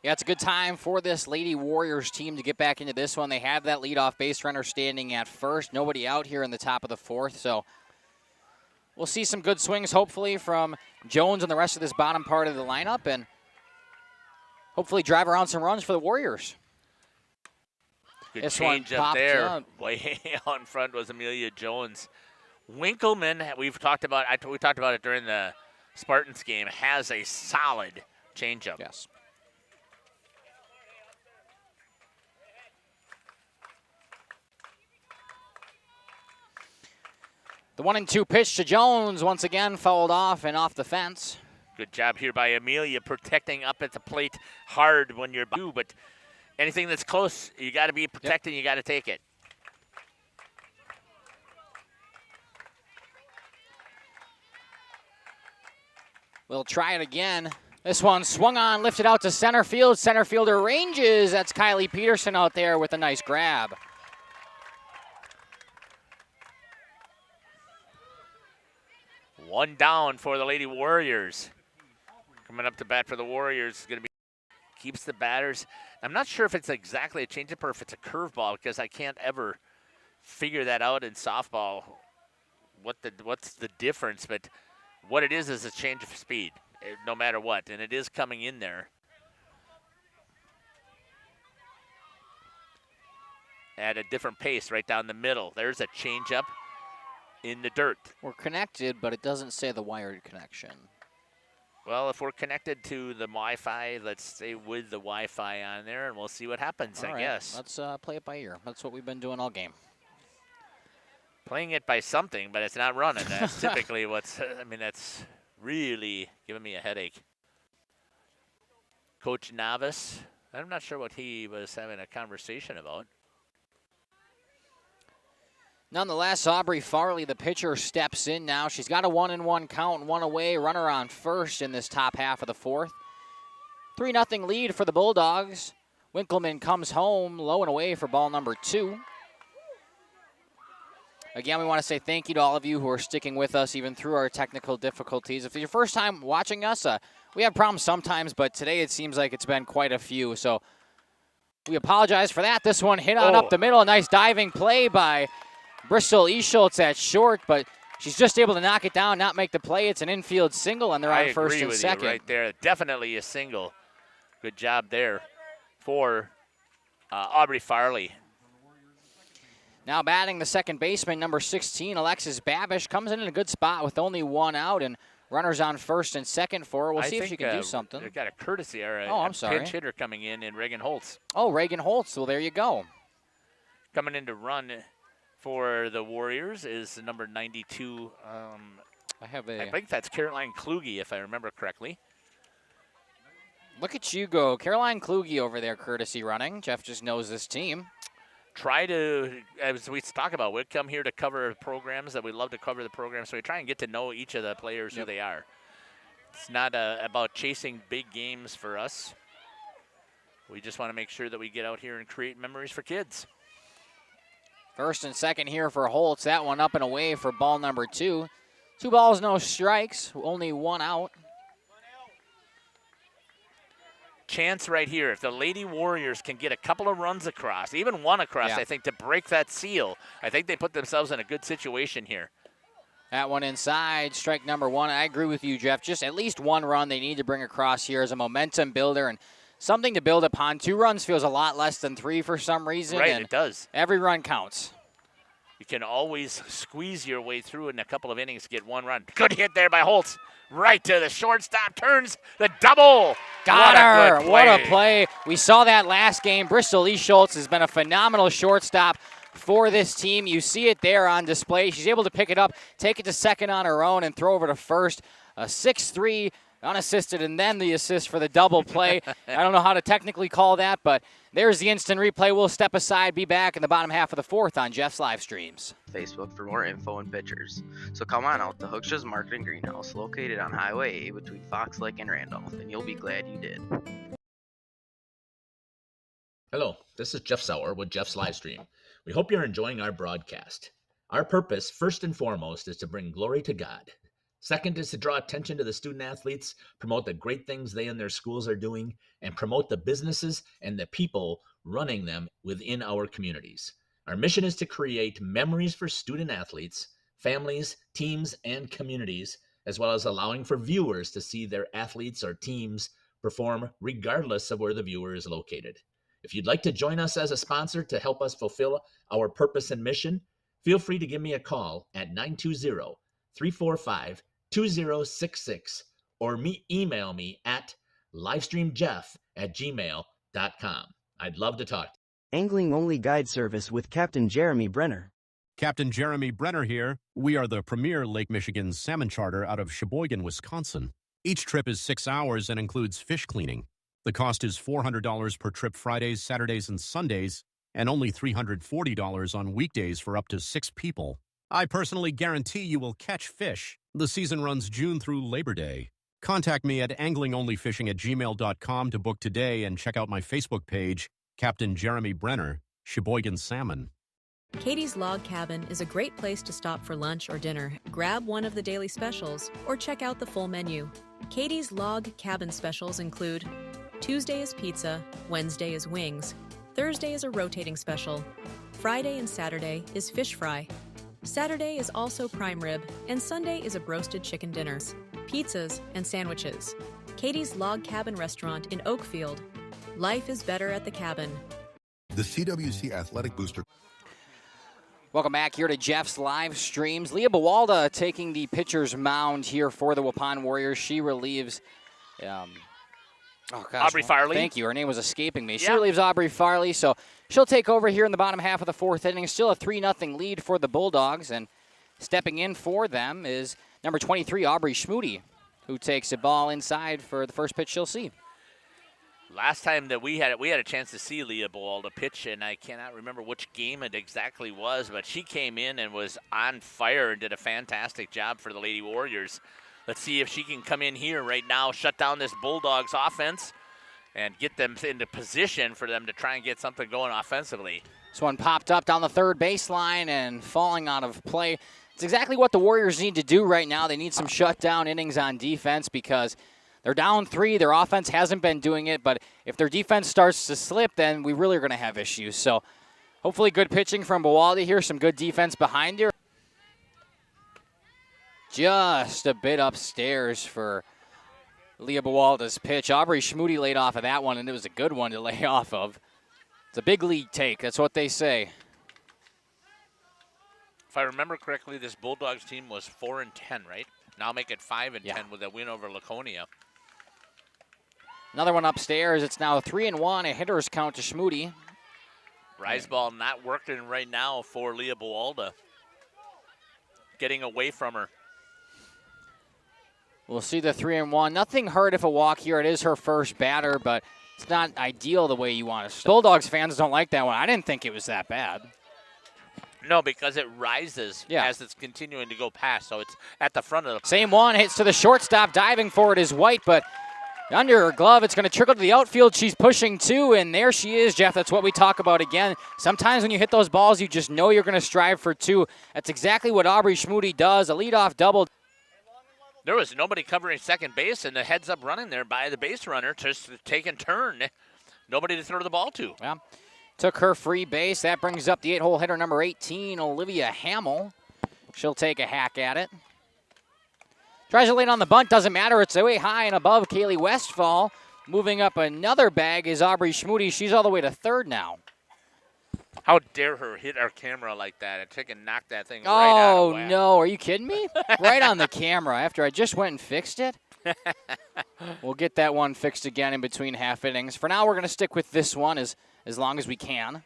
Yeah, it's a good time for this Lady Warriors team to get back into this one. They have that leadoff base runner standing at first. Nobody out here in the top of the fourth, so we'll see some good swings, hopefully, from Jones and the rest of this bottom part of the lineup, and hopefully drive around some runs for the Warriors. Good this change one up popped there. up. Way out in front was Amelia Jones. Winkleman, we talked about it during the Spartans game, has a solid changeup. Yes. The 1-2 pitch to Jones once again fouled off and off the fence. Good job here by Amelia protecting up at the plate hard when you're due, but anything that's close, you got to be protecting, you got to take it. We'll try it again. This one swung on, lifted out to center field. Center fielder ranges. That's Kylie Peterson out there with a nice grab. One down for the Lady Warriors. Coming up to bat for the Warriors is going to be keeps the batters. I'm not sure if it's exactly a changeup or if it's a curveball because I can't ever figure that out in softball. What's the difference? But what it is a change of speed, no matter what, and it is coming in there. At a different pace, right down the middle. There's a changeup in the dirt. We're connected, but it doesn't say the wired connection. Well, if we're connected to the Wi-Fi, let's stay with the Wi-Fi on there, and we'll see what happens, I guess. Let's play it by ear. That's what we've been doing all game. Playing it by something, but it's not running. That's typically that's really giving me a headache. Coach Navis, I'm not sure what he was having a conversation about. Nonetheless, Aubrey Farley, the pitcher, steps in now. She's got a 1-1 count and one away. Runner on first in this top half of the fourth. 3-0 lead for the Bulldogs. Winkleman comes home, low and away for ball number 2. Again, we want to say thank you to all of you who are sticking with us even through our technical difficulties. If it's your first time watching us, we have problems sometimes, but today it seems like it's been quite a few. So we apologize for that. This one hit on up the middle. A nice diving play by Bristol Eschultz at short, but she's just able to knock it down, not make the play. It's an infield single, and they're on first and second. I agree with you right there. Definitely a single. Good job there for Aubrey Farley. Now batting the second baseman, number 16, Alexis Babish, comes in a good spot with only one out, and runners on first and second for her. We'll see if she can do something. They've got a courtesy or I'm sorry. Pinch hitter coming in Reagan Holtz. Oh, Reagan Holtz. Well, there you go. Coming in to run for the Warriors is number 92. I think that's Caroline Kluge, if I remember correctly. Look at you go. Caroline Kluge over there, courtesy running. Jeff just knows this team. Try to, as we talk about, we come here to cover programs that we love to cover the programs, so we try and get to know each of the players, who they are. It's not about chasing big games for us. We just want to make sure that we get out here and create memories for kids. First and second here for Holtz. That one up and away for ball number 2. 2 balls, no strikes, only one out. Chance right here. If the Lady Warriors can get a couple of runs across, even one across, I think, to break that seal, I think they put themselves in a good situation here. That one inside, strike number 1. I agree with you, Jeff. Just at least one run they need to bring across here as a momentum builder and something to build upon. 2 runs feels a lot less than 3 for some reason. Right, and it does. Every run counts. You can always squeeze your way through in a couple of innings to get one run. Good hit there by Holtz. Right to the shortstop, turns the double. Got her. What a play. We saw that last game. Bristol Eschultz has been a phenomenal shortstop for this team. You see it there on display. She's able to pick it up, take it to second on her own, and throw over to first. A 6-3 unassisted, and then the assist for the double play. I don't know how to technically call that, but there's the instant replay. We'll step aside, be back in the bottom half of the fourth on Jeff's live streams. Facebook for more info and pictures. So come on out to Hooksha's Marketing Greenhouse, located on Highway A between Fox Lake and Randolph, and you'll be glad you did. Hello, this is Jeff Sauer with Jeff's Livestream. We hope you're enjoying our broadcast. Our purpose, first and foremost, is to bring glory to God. Second is to draw attention to the student athletes, promote the great things they and their schools are doing, and promote the businesses and the people running them within our communities. Our mission is to create memories for student athletes, families, teams, and communities, as well as allowing for viewers to see their athletes or teams perform regardless of where the viewer is located. If you'd like to join us as a sponsor to help us fulfill our purpose and mission, feel free to give me a call at 920-345-2066 or email me at livestreamjeff@gmail.com. I'd love to talk. Angling only guide service with Captain Jeremy Brenner. Captain Jeremy Brenner here. We are the premier Lake Michigan salmon charter out of Sheboygan, Wisconsin. Each trip is 6 hours and includes fish cleaning. The cost is $400 per trip Fridays, Saturdays, and Sundays, and only $340 on weekdays for up to 6 people. I personally guarantee you will catch fish. The season runs June through Labor Day. Contact me at anglingonlyfishing@gmail.com to book today and check out my Facebook page, Captain Jeremy Brenner, Sheboygan Salmon. Katie's Log Cabin is a great place to stop for lunch or dinner, grab one of the daily specials, or check out the full menu. Katie's Log Cabin specials include Tuesday is pizza, Wednesday is wings, Thursday is a rotating special, Friday and Saturday is fish fry, Saturday is also prime rib, and Sunday is a roasted chicken dinners, pizzas, and sandwiches. Katie's Log Cabin Restaurant in Oakfield. Life is better at the cabin. The CWC Athletic Booster. Welcome back here to Jeff's live streams. Leah Bawalda taking the pitcher's mound here for the Waupun Warriors. She relieves Aubrey Farley. Thank you. Her name was escaping me. She Yeah. relieves Aubrey Farley, so she'll take over here in the bottom half of the fourth inning. Still a 3-0 lead for the Bulldogs, and stepping in for them is number 23, Aubrey Schmoody, who takes a ball inside for the first pitch she'll see. Last time that we had a chance to see Leah Bawalda pitch, and I cannot remember which game it exactly was, but she came in and was on fire and did a fantastic job for the Lady Warriors. Let's see if she can come in here right now, shut down this Bulldogs offense, and get them into position for them to try and get something going offensively. This one popped up down the third baseline and falling out of play. It's exactly what the Warriors need to do right now. They need some shutdown innings on defense because they're down 3. Their offense hasn't been doing it, but if their defense starts to slip, then we really are going to have issues. So hopefully good pitching from Bawalda here, some good defense behind her. Just a bit upstairs for Leah Bawalda's pitch. Aubrey Schmoody laid off of that one, and it was a good one to lay off of. It's a big league take. That's what they say. If I remember correctly, this Bulldogs team was 4-10, right? Now make it 5-10 with a win over Laconia. Another one upstairs. It's now 3-1, a hitter's count to Schmoody. Rise ball not working right now for Leah Bawalda. Getting away from her. We'll see the 3-1. Nothing hurt if a walk here. It is her first batter, but it's not ideal the way you want to. Bulldogs fans don't like that one. I didn't think it was that bad. No, because it rises as it's continuing to go past, so it's at the front of the... Same one, hits to the shortstop. Diving for it is White, but under her glove, it's going to trickle to the outfield. She's pushing two, and there she is, Jeff. That's what we talk about again. Sometimes when you hit those balls, you just know you're going to strive for 2. That's exactly what Aubrey Schmoody does, a leadoff double. There was nobody covering second base, and the heads-up running there by the base runner, just taking turn. Nobody to throw the ball to. Yeah. Took her free base. That brings up the 8-hole hitter, number 18, Olivia Hamill. She'll take a hack at it. Tries to lay it on the bunt. Doesn't matter. It's way high and above Kaylee Westfall. Moving up another bag is Aubrey Schmoody. She's all the way to third now. How dare her hit our camera like that? I take and knock that thing right out of whack. Oh, no. Are you kidding me? Right on the camera after I just went and fixed it. We'll get that one fixed again in between half innings. For now, we're going to stick with this one as long as we can.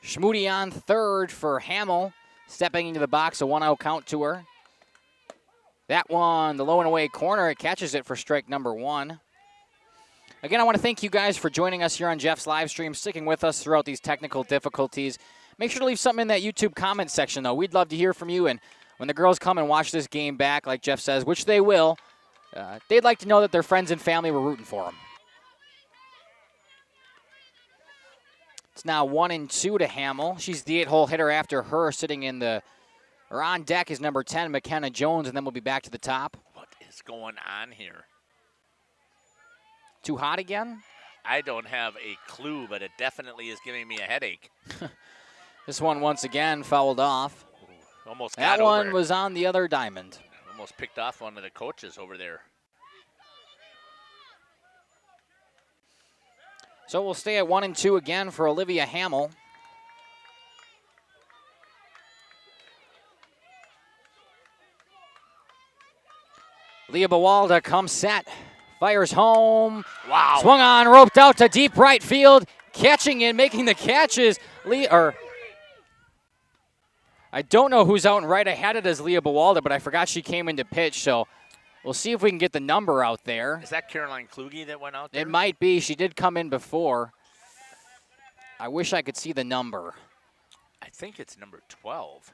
Schmoody on third for Hamill. Stepping into the box, a 1-0 count to her. That one, the low and away corner, it catches it for strike number 1. Again, I want to thank you guys for joining us here on Jeff's live stream, sticking with us throughout these technical difficulties. Make sure to leave something in that YouTube comment section, though. We'd love to hear from you. And when the girls come and watch this game back, like Jeff says, which they will, they'd like to know that their friends and family were rooting for them. It's now 1-2 to Hamill. She's the 8-hole hitter after her, sitting in the or on deck is number 10, McKenna Jones, and then we'll be back to the top. What is going on here? Too hot again? I don't have a clue, but it definitely is giving me a headache. This one once again fouled off. Almost got That one over. was on the other diamond. Almost picked off one of the coaches over there. So we'll stay at 1 and 2 again for Olivia Hamill. Leah Bawalda comes set. Fires home. Wow. Swung on, roped out to deep right field. Catching it, making the catches. I don't know who's out and right. I had it as Leah Bawalda, but I forgot she came into pitch, so we'll see if we can get the number out there. Is that Caroline Kluge that went out there? It might be. She did come in before. I wish I could see the number. I think it's number 12.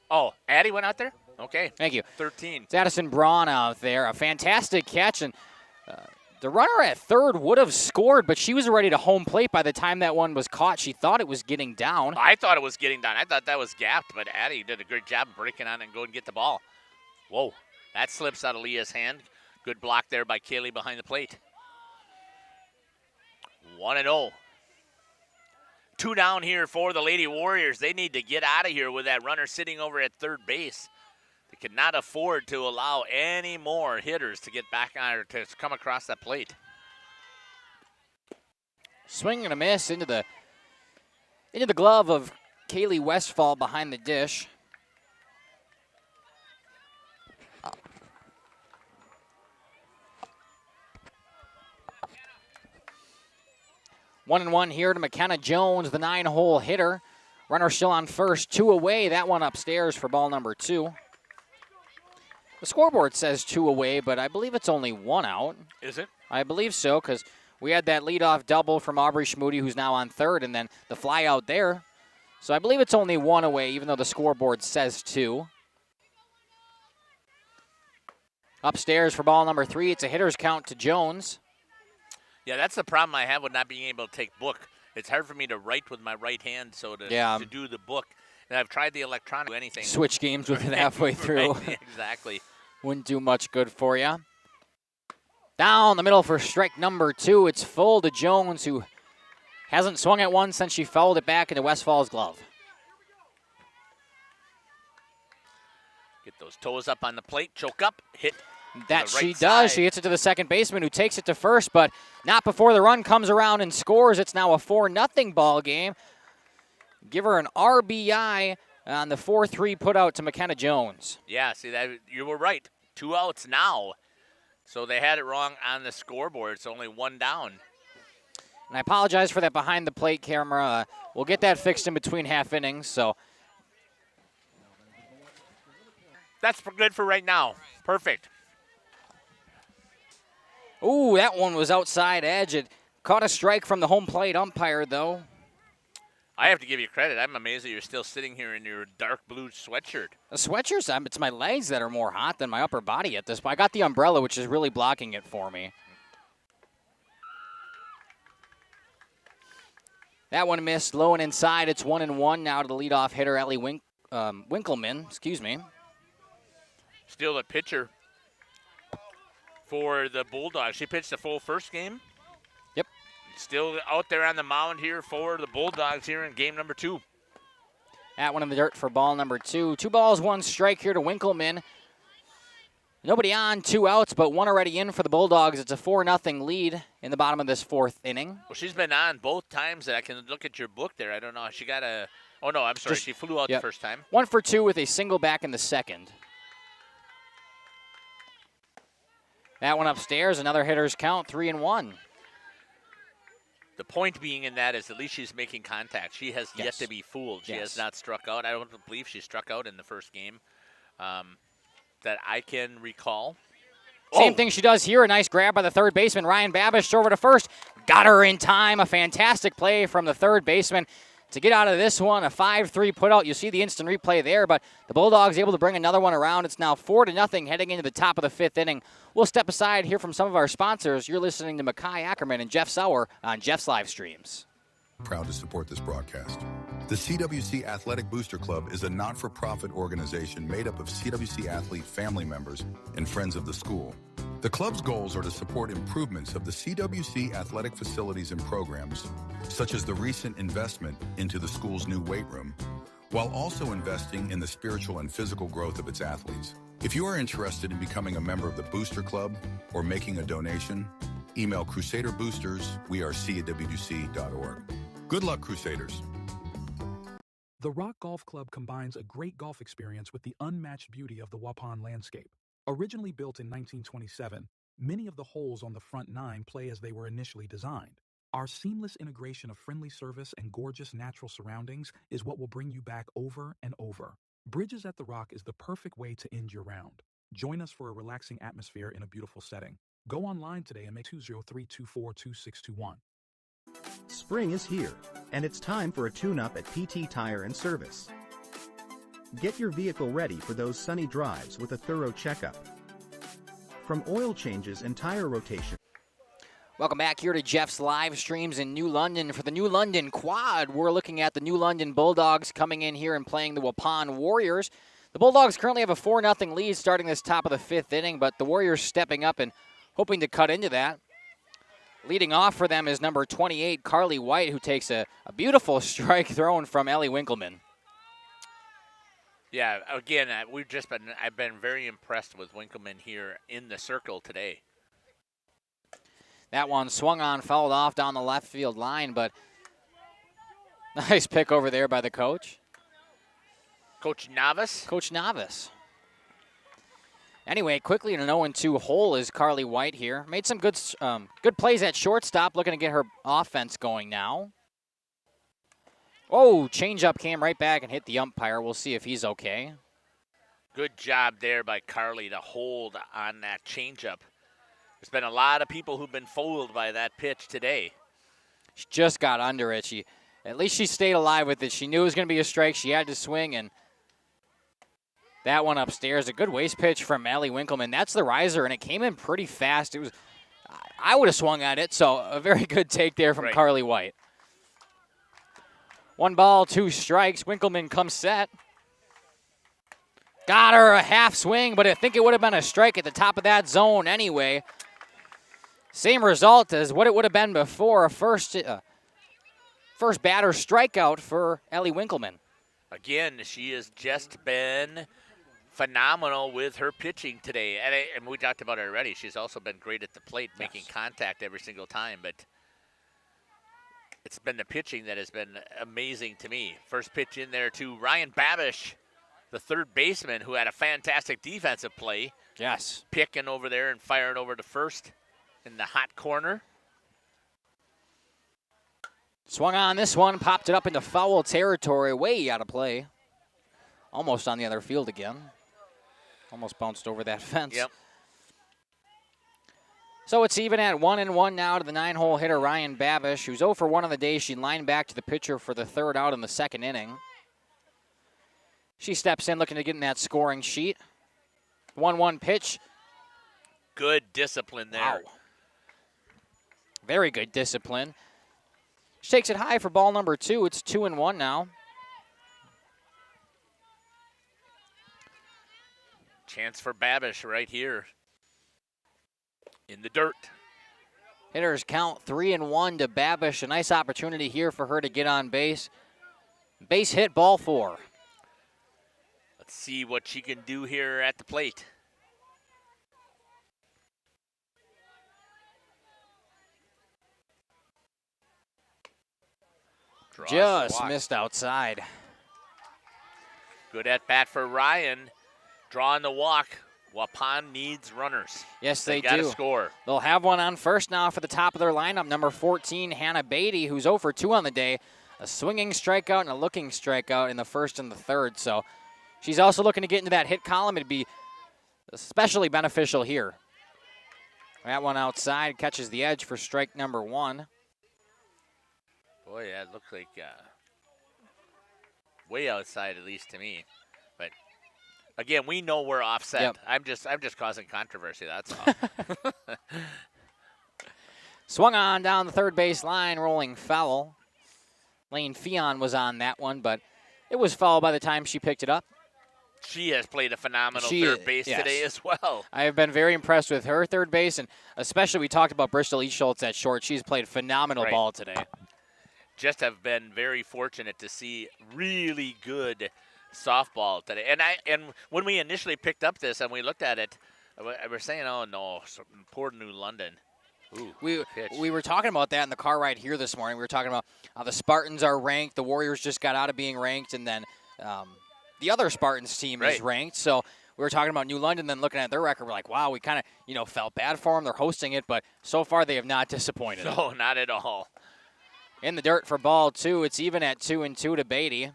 Oh, Addie went out there? Okay. Thank you. 13. It's Addison Braun out there. A fantastic catch, and the runner at third would have scored, but she was ready to home plate by the time that one was caught. She thought it was getting down. I thought it was getting down. I thought that was gapped, but Addie did a great job breaking on and go and get the ball. Whoa, that slips out of Leah's hand. Good block there by Kaylee behind the plate. 1-0. 2 down here for the Lady Warriors. They need to get out of here with that runner sitting over at third base. They cannot afford to allow any more hitters to get back on or to come across that plate. Swing and a miss into the glove of Kaylee Westfall behind the dish. One and one here to McKenna Jones, the 9-hole hitter. Runner still on first, 2 away. That one upstairs for ball number 2. The scoreboard says 2 away, but I believe it's only 1 out. Is it? I believe so, because we had that leadoff double from Aubrey Schmoody, who's now on third, and then the fly out there. So I believe it's only 1 away, even though the scoreboard says 2. Upstairs for ball number 3, it's a hitter's count to Jones. Yeah, that's the problem I have with not being able to take book. It's hard for me to write with my right hand, so to do the book. And I've tried the electronic, anything. Switch games with it halfway through. Right, exactly. Wouldn't do much good for you. Down the middle for strike number 2. It's full to Jones, who hasn't swung at one since she fouled it back into Westfall's glove. Get those toes up on the plate, choke up, hit. That right she does. side. She hits it to the second baseman, who takes it to first, but not before the run comes around and scores. It's now a 4-0 ball game. Give her an RBI on the 4-3 put out to McKenna Jones. Yeah, see, that you were right. 2 outs now. So they had it wrong on the scoreboard. It's only 1 down. And I apologize for that behind the plate camera. We'll get that fixed in between half innings. So that's good for right now. Perfect. Ooh, that one was outside edge. It caught a strike from the home plate umpire, though. I have to give you credit. I'm amazed that you're still sitting here in your dark blue sweatshirt. The sweatshirt, it's my legs that are more hot than my upper body at this point. I got the umbrella, which is really blocking it for me. That one missed, low and inside. It's 1-1 now to the leadoff hitter, Ellie Winkleman. Excuse me. Still the pitcher for the Bulldogs. She pitched the full first game. Yep. Still out there on the mound here for the Bulldogs here in game number 2. That one in the dirt for ball number 2. 2 balls, 1 strike here to Winkleman. Nobody on, 2 outs, but 1 already in for the Bulldogs. It's a 4-0 lead in the bottom of this 4th inning. Well, she's been on both times that I can look at your book there. I don't know. She got a – oh, no, I'm sorry. She flew out the first time. 1 for 2 with a single back in the second. That one upstairs, another hitter's count, 3-1. The point being in that is at least she's making contact. She has yet to be fooled. She has not struck out. I don't believe she struck out in the first game that I can recall. Same thing she does here. A nice grab by the third baseman. Ryan Babish over to first. Got her in time. A fantastic play from the third baseman to get out of this one. A 5-3 put out. You see the instant replay there, but the Bulldogs able to bring another one around. It's now 4-0 heading into the top of the 5th inning. We'll step aside, hear from some of our sponsors. You're listening to Makai Ackerman and Jeff Sauer on Jeff's Live Streams. Proud to support this broadcast. The CWC Athletic Booster Club is a not-for-profit organization made up of CWC athlete family members and friends of the school. The club's goals are to support improvements of the CWC athletic facilities and programs, such as the recent investment into the school's new weight room, while also investing in the spiritual and physical growth of its athletes. If you are interested in becoming a member of the Booster Club or making a donation, email crusaderboosters@cwc.org. Good luck, Crusaders. The Rock Golf Club combines a great golf experience with the unmatched beauty of the Waupun landscape. Originally built in 1927, many of the holes on the front nine play as they were initially designed. Our seamless integration of friendly service and gorgeous natural surroundings is what will bring you back over and over. Bridges at the Rock is the perfect way to end your round. Join us for a relaxing atmosphere in a beautiful setting. Go online today and make 203242621. Spring is here, and it's time for a tune-up at PT Tire and Service. Get your vehicle ready for those sunny drives with a thorough checkup. From oil changes and tire rotation. Welcome back here to Jeff's live streams in New London. For the New London Quad, we're looking at the New London Bulldogs coming in here and playing the Waupun Warriors. The Bulldogs currently have a 4-0 lead starting this top of the 5th inning, but the Warriors stepping up and hoping to cut into that. Leading off for them is number 28, Carly White, who takes a beautiful strike thrown from Ellie Winkleman. Yeah, again, I've been very impressed with Winkleman here in the circle today. That one swung on, fouled off down the left field line, but nice pick over there by the coach. Coach Navas. Coach Navas. Anyway, quickly in an 0-2 hole is Carly White here. Made some good plays at shortstop, looking to get her offense going now. Oh, changeup came right back and hit the umpire. We'll see if he's okay. Good job there by Carly to hold on that changeup. There's been a lot of people who've been fooled by that pitch today. She just got under it. At least she stayed alive with it. She knew it was going to be a strike. She had to swing, and that one upstairs. A good waste pitch from Ellie Winkleman. That's the riser, and it came in pretty fast. I would have swung at it, so a very good take there from Carly White. 1 ball, 2 strikes. Winkleman comes set. Got her a half swing, but I think it would have been a strike at the top of that zone anyway. Same result as what it would have been before. A first batter strikeout for Ellie Winkleman. Again, she has just been phenomenal with her pitching today. And we talked about it already. She's also been great at the plate, making contact every single time. But it's been the pitching that has been amazing to me. First pitch in there to Ryan Babish, the third baseman, who had a fantastic defensive play. Yes. Picking over there and firing over to first in the hot corner. Swung on this one, popped it up into foul territory, way out of play. Almost on the other field again. Almost bounced over that fence. Yep. So it's even at 1-1 now to the 9-hole hitter Ryan Babish, who's 0 for 1 on the day. She lined back to the pitcher for the third out in the second inning. She steps in looking to get in that scoring sheet. 1-1 pitch. Good discipline there. Wow. Very good discipline. She takes it high for ball number 2. It's 2-1 now. Chance for Babish right here. In the dirt. Hitters count 3-1 to Babish. A nice opportunity here for her to get on base. Base hit, ball 4. Let's see what she can do here at the plate. Just missed outside. Good at bat for Ryan. Drawing the walk. Waupun needs runners. Yes, they do. Got to score. They'll have one on first now for the top of their lineup. Number 14, Hannah Beatty, who's 0 for 2 on the day. A swinging strikeout and a looking strikeout in the first and the third. So she's also looking to get into that hit column. It'd be especially beneficial here. That one outside catches the edge for strike number 1. Boy, that looked like way outside, at least to me. But again, we know we're offset. Yep. I'm just causing controversy. That's all. Swung on down the third base line, rolling foul. Lane Fionn was on that one, but it was foul by the time she picked it up. She has played a phenomenal third base today as well. I have been very impressed with her third base, and especially we talked about Bristol Eastschultz at short. She's played phenomenal ball today. Just have been very fortunate to see really good softball today. And when we initially picked up this and we looked at it, we were saying, oh, no, poor New London. Ooh, we were talking about that in the car ride here this morning. We were talking about how the Spartans are ranked. The Warriors just got out of being ranked, and then the other Spartans team is ranked. So we were talking about New London, then looking at their record, we're like, wow, we kind of felt bad for them. They're hosting it, but so far they have not disappointed. No, not at all. In the dirt for ball 2. It's even at 2-2 to Beatty.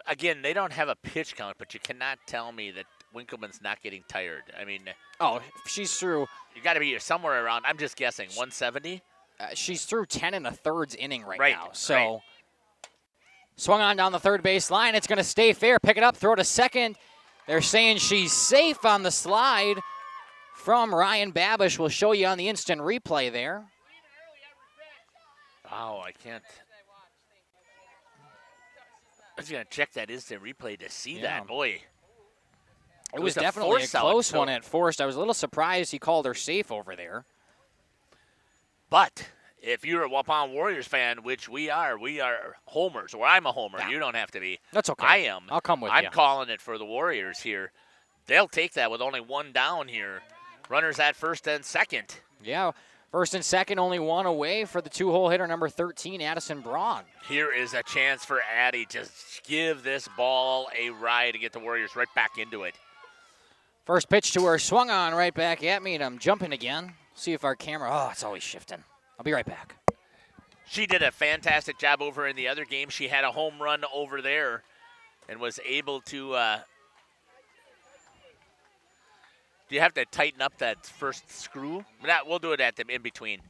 Again, they don't have a pitch count, but you cannot tell me that Winkleman's not getting tired. I mean, she's through. You got to be somewhere around, I'm just guessing, 170? She's through 10 1/3 inning right now. So swung on down the third base line. It's going to stay fair. Pick it up, throw to second. They're saying she's safe on the slide from Ryan Babish. We'll show you on the instant replay there. Wow, I can't. I was going to check that instant replay to see that. Boy. It was definitely a close one at Forest. I was a little surprised he called her safe over there. But if you're a Waupun Warriors fan, which we are homers, or I'm a homer. Yeah. You don't have to be. That's okay. I am. I'll come with you. I'm calling it for the Warriors here. They'll take that with only one down here. Runners at first and second. Yeah, first and second, only one away for the 2-hole hitter, number 13, Addison Braun. Here is a chance for Addie to give this ball a ride to get the Warriors right back into it. First pitch to her, swung on right back at me, and I'm jumping again. See if our camera, it's always shifting. I'll be right back. She did a fantastic job over in the other game. She had a home run over there and was able to do you have to tighten up that first screw? We'll do it at the in between.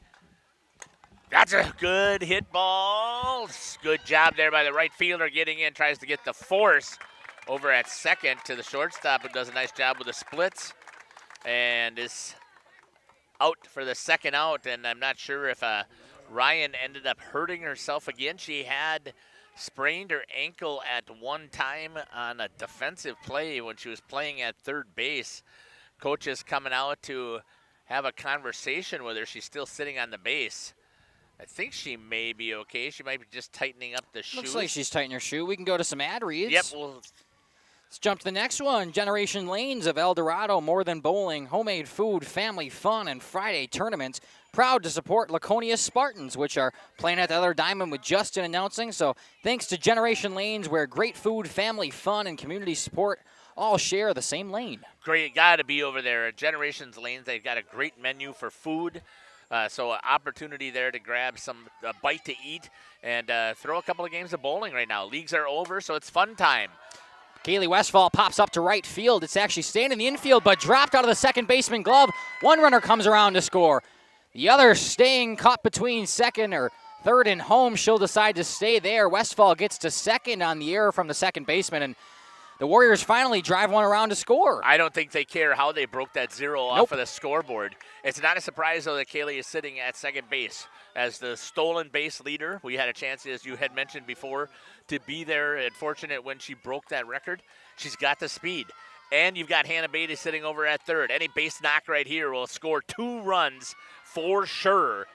That's a good hit ball. Good job there by the right fielder getting in. Tries to get the force over at second to the shortstop, who does a nice job with the splits. And is out for the second out. And I'm not sure if Ryan ended up hurting herself again. She had sprained her ankle at one time on a defensive play when she was playing at third base. Coach is coming out to have a conversation with her. She's still sitting on the base. I think she may be okay. She might be just tightening up the shoe. Looks like she's tightening her shoe. We can go to some ad reads. Yep. Let's jump to the next one. Generation Lanes of El Dorado, more than bowling, homemade food, family fun, and Friday tournaments. Proud to support Laconia Spartans, which are playing at the other diamond with Justin announcing. So thanks to Generation Lanes, where great food, family fun, and community support all share the same lane. Great. Got to be over there. At Generations Lanes, they've got a great menu for food. So an opportunity there to grab a bite to eat and throw a couple of games of bowling right now. Leagues are over, so it's fun time. Kaylee Westfall pops up to right field. It's actually staying in the infield, but dropped out of the second baseman glove. One runner comes around to score. The other staying caught between second or third and home. She'll decide to stay there. Westfall gets to second on the error from the second baseman, and the Warriors finally drive one around to score. I don't think they care how they broke that zero off of the scoreboard. It's not a surprise, though, that Kaylee is sitting at second base as the stolen base leader. We had a chance, as you had mentioned before, to be there and fortunate when she broke that record. She's got the speed. And you've got Hannah Beatty sitting over at third. Any base knock right here will score 2 runs for sure.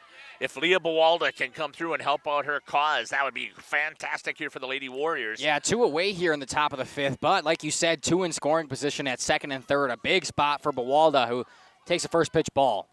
If Leah Bawalda can come through and help out her cause, that would be fantastic here for the Lady Warriors. Yeah, 2 away here in the top of the 5th, but like you said, 2 in scoring position at second and third. A big spot for Bawalda, who takes a first pitch ball.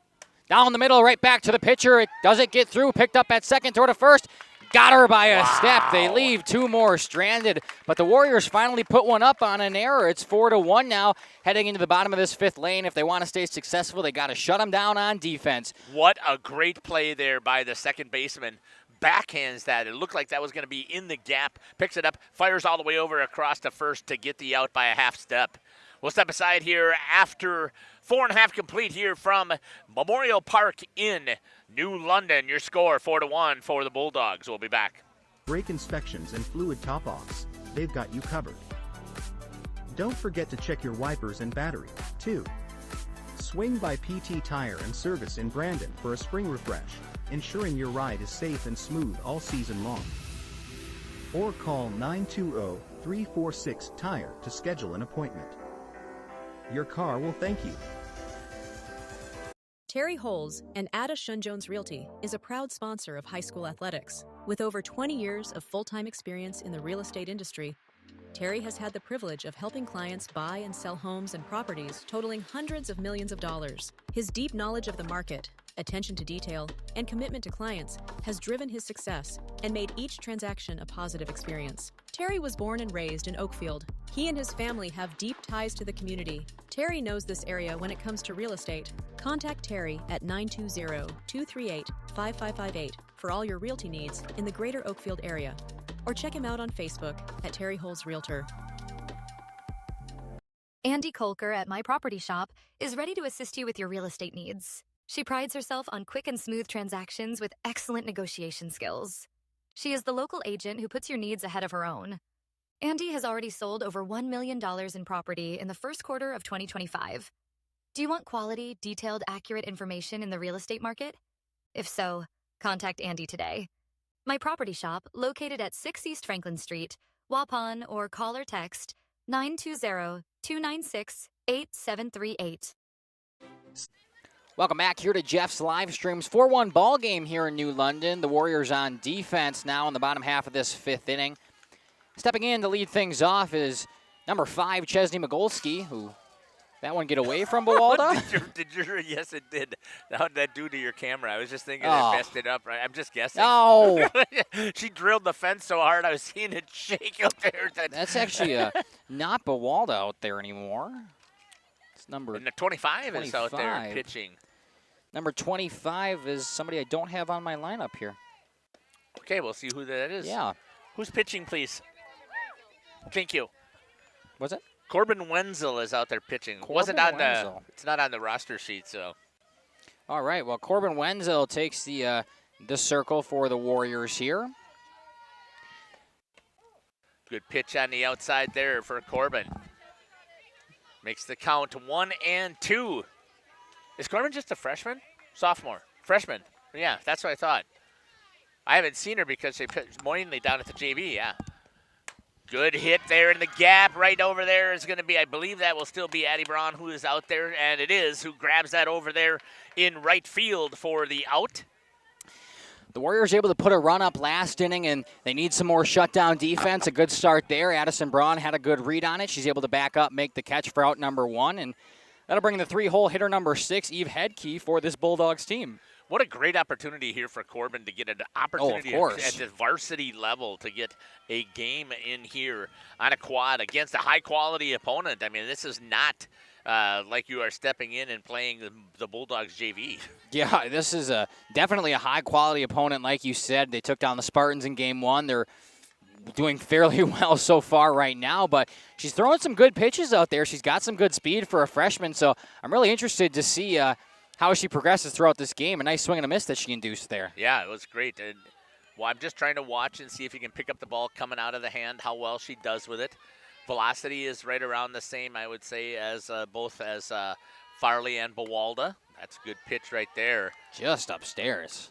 Down the middle, right back to the pitcher. It doesn't get through, picked up at second, throw to first. Got her by a step. They leave 2 more stranded, but the Warriors finally put one up on an error. It's 4-1 now, heading into the bottom of this 5th lane. If they want to stay successful, they got to shut them down on defense. What a great play there by the second baseman. Backhands that. It looked like that was going to be in the gap. Picks it up, fires all the way over across to first to get the out by a half step. We'll step aside here after 4.5 complete here from Memorial Park in New London. Your score 4-1 for the Bulldogs. We'll be back. Brake inspections and fluid top-offs, they've got you covered. Don't forget to check your wipers and battery, too. Swing by PT Tire and Service in Brandon for a spring refresh, ensuring your ride is safe and smooth all season long. or call 920-346-TIRE to schedule an appointment. Your car will thank you. Terry Holes and Ada Shun-Jones Realty is a proud sponsor of high school athletics. With over 20 years of full-time experience in the real estate industry, Terry has had the privilege of helping clients buy and sell homes and properties totaling hundreds of millions of dollars. His deep knowledge of the market, attention to detail, and commitment to clients has driven his success and made each transaction a positive experience. Terry was born and raised in Oakfield. He and his family have deep ties to the community. Terry knows this area when it comes to real estate. Contact Terry at 920-238-5558 for all your realty needs in the greater Oakfield area, or check him out on Facebook at Terry Holes Realtor. Andy Kolker at My Property Shop is ready to assist you with your real estate needs. She prides herself on quick and smooth transactions with excellent negotiation skills. She is the local agent who puts your needs ahead of her own. Andy has already sold over $1 million in property in the first quarter of 2025. Do you want quality, detailed, accurate information in the real estate market? If so, contact Andy today. My Property Shop, located at 6 East Franklin Street, Waupun, or call or text 920-296-8738. Welcome back here to Jeff's live streams. 4-1 ball game here in New London. The Warriors on defense now in the bottom half of this fifth inning. Stepping in to lead things off is number 5, Chesney Magolski, who that one get away from Bawalda? Yes, it did. How did that do to your camera? I was just thinking it messed it up. Right? I'm just guessing. No. She drilled the fence so hard I was seeing it shake up there. That's actually not Bawalda out there anymore. It's number and the 25 is out there pitching. Number 25 is somebody I don't have on my lineup here. Okay, we'll see who that is. Yeah. Who's pitching, please? Thank you. Was it? Corbin Wenzel is out there pitching. It's not on the roster sheet, so. All right. Well, Corbin Wenzel takes the circle for the Warriors here. Good pitch on the outside there for Corbin. Makes the count 1-2. Is Corbin just a freshman? Sophomore. Freshman. Yeah, that's what I thought. I haven't seen her because they pitched mainly down at the JV, yeah. Good hit there in the gap. Right over there is going to be, I believe that will still be Addie Braun who is out there, and it is, who grabs that over there in right field for the out. The Warriors able to put a run up last inning, and they need some more shutdown defense. A good start there. Addison Braun had a good read on it. She's able to back up, make the catch for out number 1, and that'll bring the 3-hole hitter number 6, Eve Headkey, for this Bulldogs team. What a great opportunity here for Corbin to get an opportunity at the varsity level to get a game in here on a quad against a high-quality opponent. I mean, this is not like you are stepping in and playing the Bulldogs JV. Yeah, this is definitely a high-quality opponent. Like you said, they took down the Spartans in Game 1. They're doing fairly well so far right now, but she's throwing some good pitches out there. She's got some good speed for a freshman, so I'm really interested to see how she progresses throughout this game. A nice swing and a miss that she induced there. Yeah, it was great. And well, I'm just trying to watch and see if you can pick up the ball coming out of the hand, how well she does with it. Velocity is right around the same, I would say, as both as Farley and Bawalda. That's a good pitch right there. Just upstairs.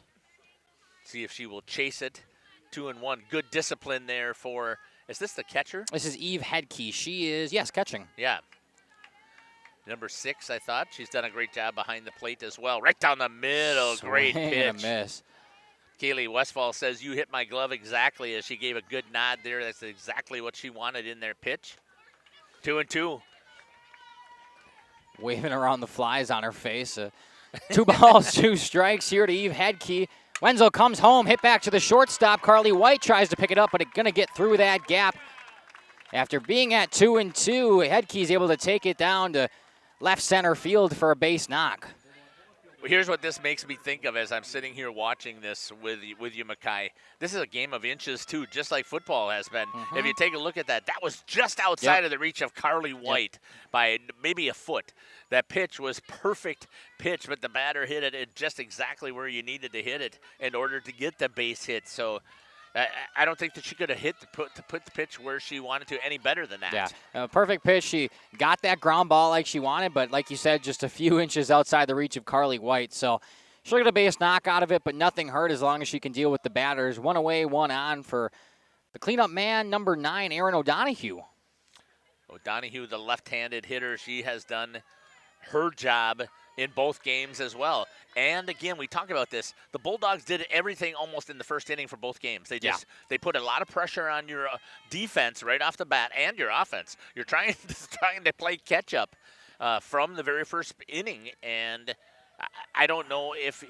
See if she will chase it. 2-1. Good discipline there for, is this the catcher? This is Eve Headkey. She is, yes, catching. Yeah. Number 6, I thought. She's done a great job behind the plate as well. Right down the middle. Great pitch. And a miss. Kaylee Westfall says, you hit my glove exactly, as she gave a good nod there. That's exactly what she wanted in their pitch. 2-2. Waving around the flies on her face. 2 balls, 2 strikes here to Eve Headkey. Wenzel comes home, hit back to the shortstop. Carly White tries to pick it up, but it's going to get through that gap. After being at 2-2, Headkey's able to take it down to left center field for a base knock. Well, here's what this makes me think of as I'm sitting here watching this with you, Mackay. This is a game of inches, too, just like football has been. If you take a look at that, that was just outside of the reach of Carly White by maybe a foot. That pitch was perfect pitch, but the batter hit it at just exactly where you needed to hit it in order to get the base hit. So I don't think that she could have put the pitch where she wanted to any better than that. Yeah, perfect pitch. She got that ground ball like she wanted, but like you said, just a few inches outside the reach of Carly White. So she'll get a base knock out of it, but nothing hurt as long as she can deal with the batters. 1 away, 1 on for The cleanup man, number 9, Aaron O'Donohue. O'Donohue, the left-handed hitter, she has done her job in both games as well. And again, we talk about this. The Bulldogs did everything almost in the first inning for both games. They put a lot of pressure on your defense right off the bat and your offense. You're trying to play catch up from the very first inning, and I don't know if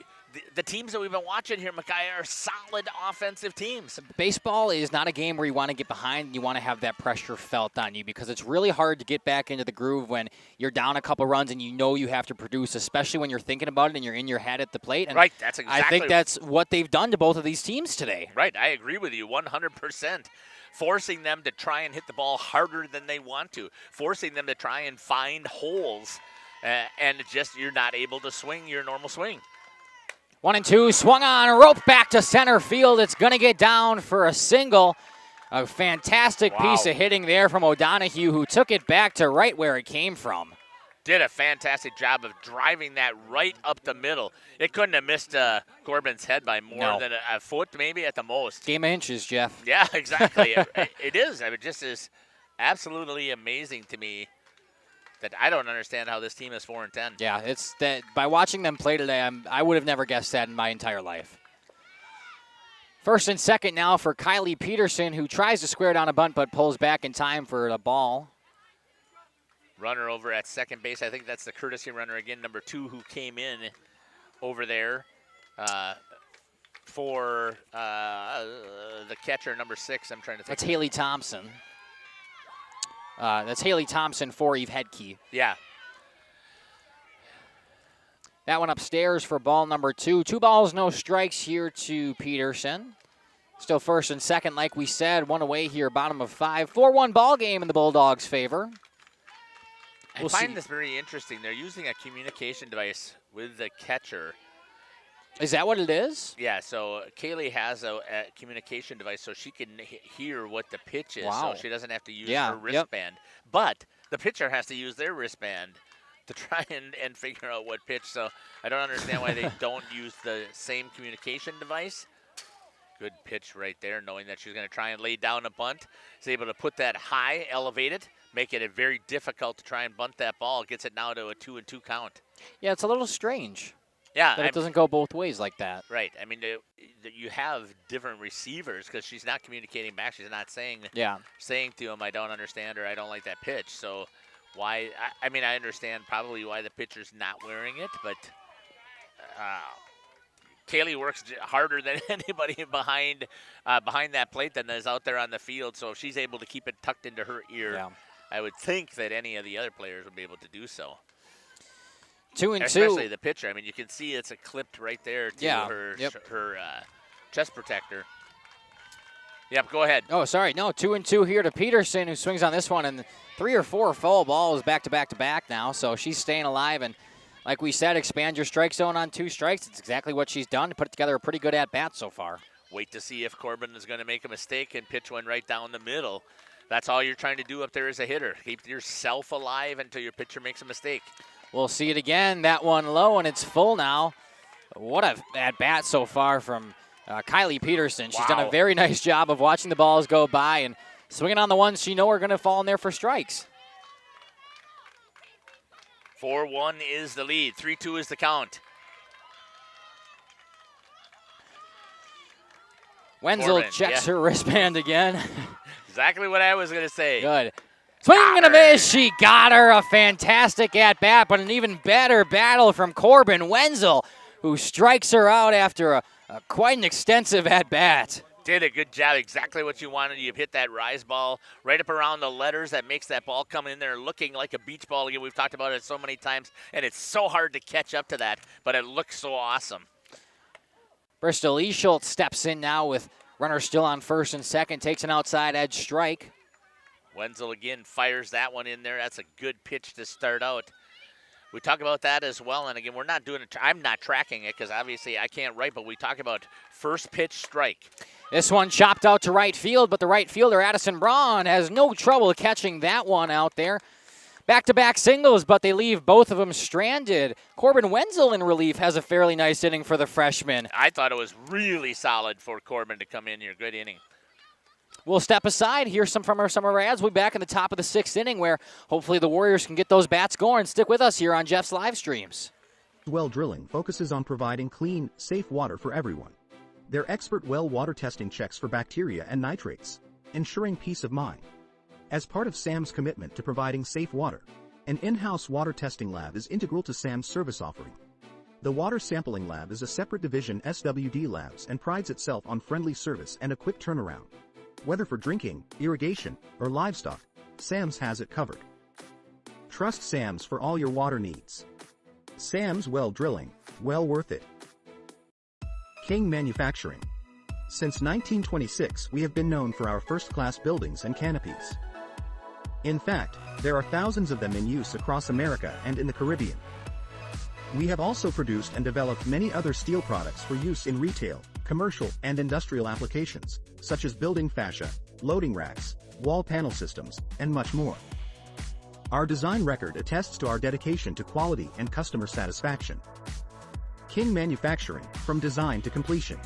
the teams that we've been watching here, Mackay, are solid offensive teams. Baseball is not a game where you want to get behind. You want to have that pressure felt on you because it's really hard to get back into the groove when you're down a couple runs and you know you have to produce, especially when you're thinking about it and you're in your head at the plate. And right, that's exactly. I think that's what they've done to both of these teams today. Right, I agree with you 100%. Forcing them to try and hit the ball harder than they want to, forcing them to try and find holes, and just you're not able to swing your normal swing. 1-2, swung on, rope back to center field. It's going to get down for a single. A fantastic piece of hitting there from O'Donohue, who took it back to right where it came from. Did a fantastic job of driving that right up the middle. It couldn't have missed Corbin's head by more than a foot, maybe at the most. Game of inches, Jeff. Yeah, exactly. It is. I mean, it just is absolutely amazing to me that I don't understand how this team is 4-10. Yeah, it's that by watching them play today, I would have never guessed that in my entire life. First and second now for Kylie Peterson, who tries to square down a bunt but pulls back in time for the ball. Runner over at second base. I think that's the courtesy runner again, number 2, who came in over there for the catcher, number 6. I'm trying to think. That's Haley Thompson. That's Haley Thompson for Eve Hedke. Yeah. That one upstairs for ball number 2. 2 balls, no strikes here to Peterson. Still first and second, like we said. One away here, bottom of 5. 4-1 ball game in the Bulldogs' favor. I find this very interesting. They're using a communication device with the catcher. Is that what it is? Yeah, so Kaylee has a communication device so she can hear what the pitch is, Wow. so she doesn't have to use her wristband. But the pitcher has to use their wristband to try and figure out what pitch. So I don't understand why they don't use the same communication device. Good pitch right there, knowing that she's going to try and lay down a bunt. Is able to put that high, elevate it, make it very difficult to try and bunt that ball. Gets it now to a 2-2 count. Yeah, it's a little strange. Yeah, that it doesn't go both ways like that. Right. I mean, you have different receivers because she's not communicating back. She's not saying to him, I don't understand or I don't like that pitch. So why? I mean, I understand probably why the pitcher's not wearing it, but Kaylee works harder than anybody behind that plate than is out there on the field. So if she's able to keep it tucked into her ear, I would think that any of the other players would be able to do so. 2-2. Especially the pitcher. I mean, you can see it's clipped right there to her chest protector. Yep, go ahead. Oh, sorry. No, 2-2 here to Peterson, who swings on this one, and 3 or 4 foul balls back to back to back now. So she's staying alive, and like we said, expand your strike zone on 2 strikes. It's exactly what she's done to put together a pretty good at-bat so far. Wait to see if Corbin is going to make a mistake and pitch one right down the middle. That's all you're trying to do up there as a hitter. Keep yourself alive until your pitcher makes a mistake. We'll see it again. That one low, and it's full now. What a at-bat so far from Kylie Peterson. She's done a very nice job of watching the balls go by and swinging on the ones she know are going to fall in there for strikes. 4-1 is the lead. 3-2 is the count. Wenzel checks her wristband again. Exactly what I was going to say. Good. Swing and a miss. She got her. A fantastic at-bat, but an even better battle from Corbin Wenzel, who strikes her out after quite an extensive at-bat. Did a good job. Exactly what you wanted. You hit that rise ball right up around the letters. That makes that ball come in there looking like a beach ball. Again, we've talked about it so many times, and it's so hard to catch up to that, but it looks so awesome. Bristol Eschultz steps in now with runner still on first and second, takes an outside edge strike. Wenzel again fires that one in there. That's a good pitch to start out. We talk about that as well, and again, we're not doing it. I'm not tracking it because obviously I can't write, but we talk about first pitch strike. This one chopped out to right field, but the right fielder, Addison Braun, has no trouble catching that one out there. Back-to-back singles, but they leave both of them stranded. Corbin Wenzel in relief has a fairly nice inning for the freshman. I thought it was really solid for Corbin to come in here. Good inning. We'll step aside, hear some of our ads. We'll be back in the top of the 6th inning where hopefully the Warriors can get those bats going. Stick with us here on Jeff's live streams. Well Drilling focuses on providing clean, safe water for everyone. Their expert well water testing checks for bacteria and nitrates, ensuring peace of mind. As part of SAM's commitment to providing safe water, an in-house water testing lab is integral to SAM's service offering. The Water Sampling Lab is a separate division SWD Labs and prides itself on friendly service and a quick turnaround. Whether for drinking, irrigation, or livestock, SAM's has it covered. Trust SAM's for all your water needs. SAM's Well Drilling, well worth it. King Manufacturing. Since 1926, we have been known for our first-class buildings and canopies. In fact, there are thousands of them in use across America and in the Caribbean. We have also produced and developed many other steel products for use in retail, commercial, and industrial applications, such as building fascia, loading racks, wall panel systems, and much more. Our design record attests to our dedication to quality and customer satisfaction. King Manufacturing, from design to completion.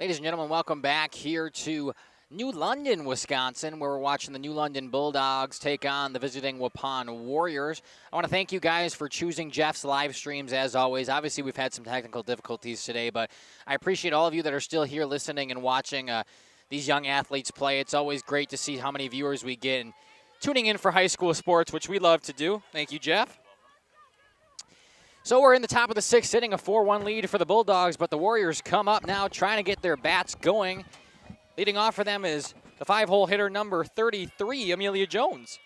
Ladies and gentlemen, welcome back here to New London, Wisconsin, where we're watching the New London Bulldogs take on the visiting Waupun Warriors. I want to thank you guys for choosing Jeff's live streams, as always. Obviously, we've had some technical difficulties today, but I appreciate all of you that are still here listening and watching these young athletes play. It's always great to see how many viewers we get and tuning in for high school sports, which we love to do. Thank you, Jeff. So we're in the top of the 6th inning, a 4-1 lead for the Bulldogs, but the Warriors come up now trying to get their bats going. Leading off for them is the 5-hole hitter number 33, Amelia Jones.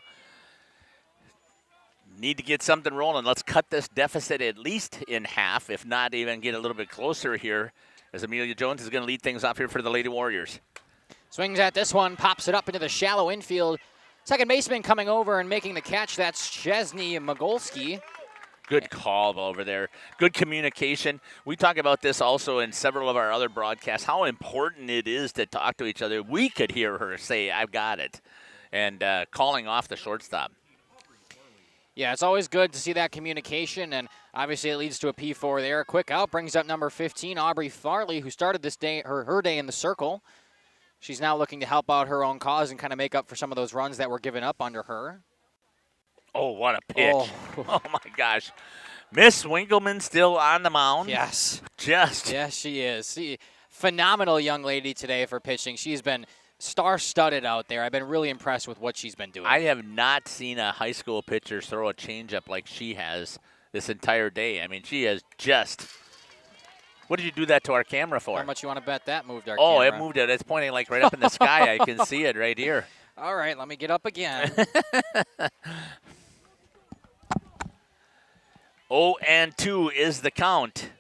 Need to get something rolling. Let's cut this deficit at least in half, if not even get a little bit closer here, as Amelia Jones is going to lead things off here for the Lady Warriors. Swings at this one, pops it up into the shallow infield. Second baseman coming over and making the catch. That's Chesney Mogolski. Good call over there. Good communication. We talk about this also in several of our other broadcasts, how important it is to talk to each other. We could hear her say, "I've got it," and calling off the shortstop. Yeah, it's always good to see that communication, and obviously it leads to a P4 there. Quick out brings up number 15, Aubrey Farley, who started this day her day in the circle. She's now looking to help out her own cause and kind of make up for some of those runs that were given up under her. Oh, what a pitch. Oh my gosh. Miss Winkleman still on the mound. Yes. Yes, she is. Phenomenal young lady today for pitching. She's been star-studded out there. I've been really impressed with what she's been doing. I have not seen a high school pitcher throw a changeup like she has this entire day. I mean, she has just... What did you do that to our camera for? How much you want to bet that moved our camera? Oh, it moved it. It's pointing like right up in the sky. I can see it right here. All right, let me get up again. 0-2 is the count.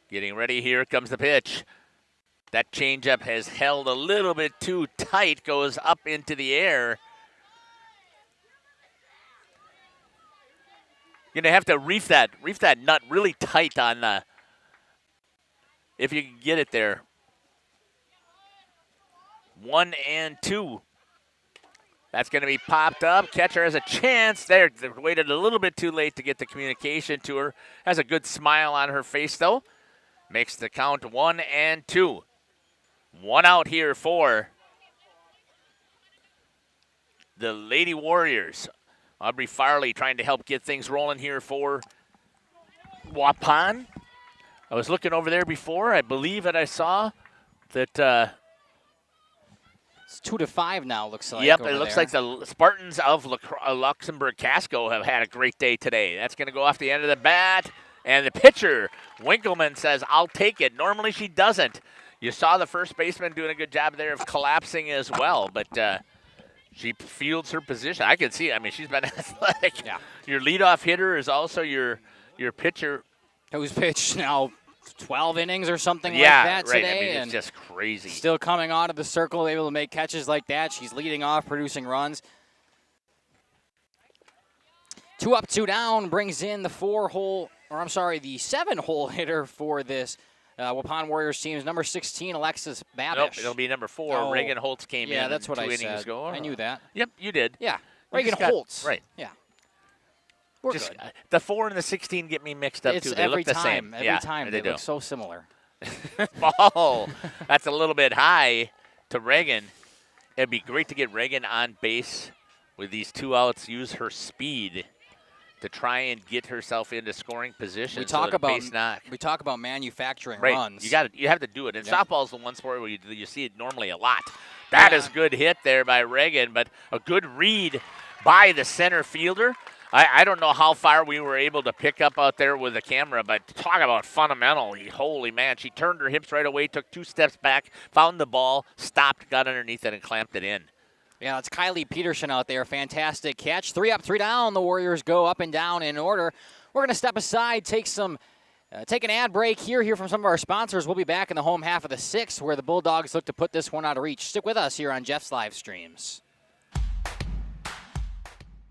Getting ready, here comes the pitch. That changeup has held a little bit too tight, goes up into the air. You're going to have to reef that nut really tight on the, if you can get it there. 1-2. That's going to be popped up. Catcher has a chance. They waited a little bit too late to get the communication to her. Has a good smile on her face, though. Makes the count 1-2. One out here for the Lady Warriors. Aubrey Farley trying to help get things rolling here for Waupun. I was looking over there before. I believe that I saw that... It's 2-5 now, looks like. Yep, it looks like the Spartans of Luxembourg-Casco have had a great day today. That's going to go off the end of the bat. And the pitcher, Winkleman, says, "I'll take it." Normally she doesn't. You saw the first baseman doing a good job there of collapsing as well. But she fields her position. I can see it. I mean, she's been athletic. Yeah. Your leadoff hitter is also your pitcher. Who's pitched now 12 innings or something like that today. I mean, it's and just crazy. Still coming out of the circle, able to make catches like that. She's leading off, producing runs. 2 up, 2 down brings in the 7-hole hitter for this Waupun Warriors team is number 16, Alexis Babish. Nope, it'll be number 4. Oh. Reagan Holtz came in. Yeah, that's what 2 I innings said. ago. I knew that. Yep, you did. Yeah, You Reagan just got- Holtz. Right. Yeah. We're good. The 4 and the 16 get me mixed up, It's too. They every look the time. same. Every time. They look so similar. Ball. That's a little bit high to Reagan. It'd be great to get Reagan on base with these 2 outs, use her speed to try and get herself into scoring position. We talk about base knock. We talk about manufacturing Right. runs. You have to do it. And softball's the one sport where you see it normally a lot. That is good hit there by Reagan, but a good read by the center fielder. I don't know how far we were able to pick up out there with the camera, but talk about fundamental. Holy man, she turned her hips right away, took 2 steps back, found the ball, stopped, got underneath it, and clamped it in. Yeah, it's Kylie Peterson out there. Fantastic catch. 3 up, 3 down. The Warriors go up and down in order. We're going to step aside, take an ad break here. Hear from some of our sponsors. We'll be back in the home half of the 6th where the Bulldogs look to put this one out of reach. Stick with us here on Jeff's live streams.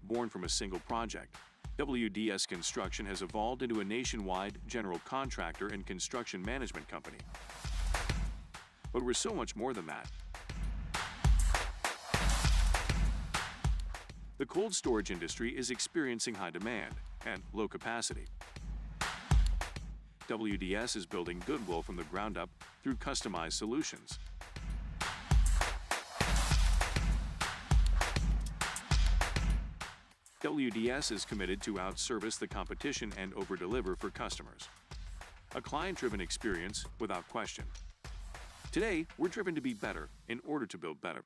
Born from a single project, WDS Construction has evolved into a nationwide general contractor and construction management company. But we're so much more than that. The cold storage industry is experiencing high demand and low capacity. WDS is building goodwill from the ground up through customized solutions. WDS is committed to outservice the competition and overdeliver for customers. A client-driven experience without question. Today, we're driven to be better in order to build better.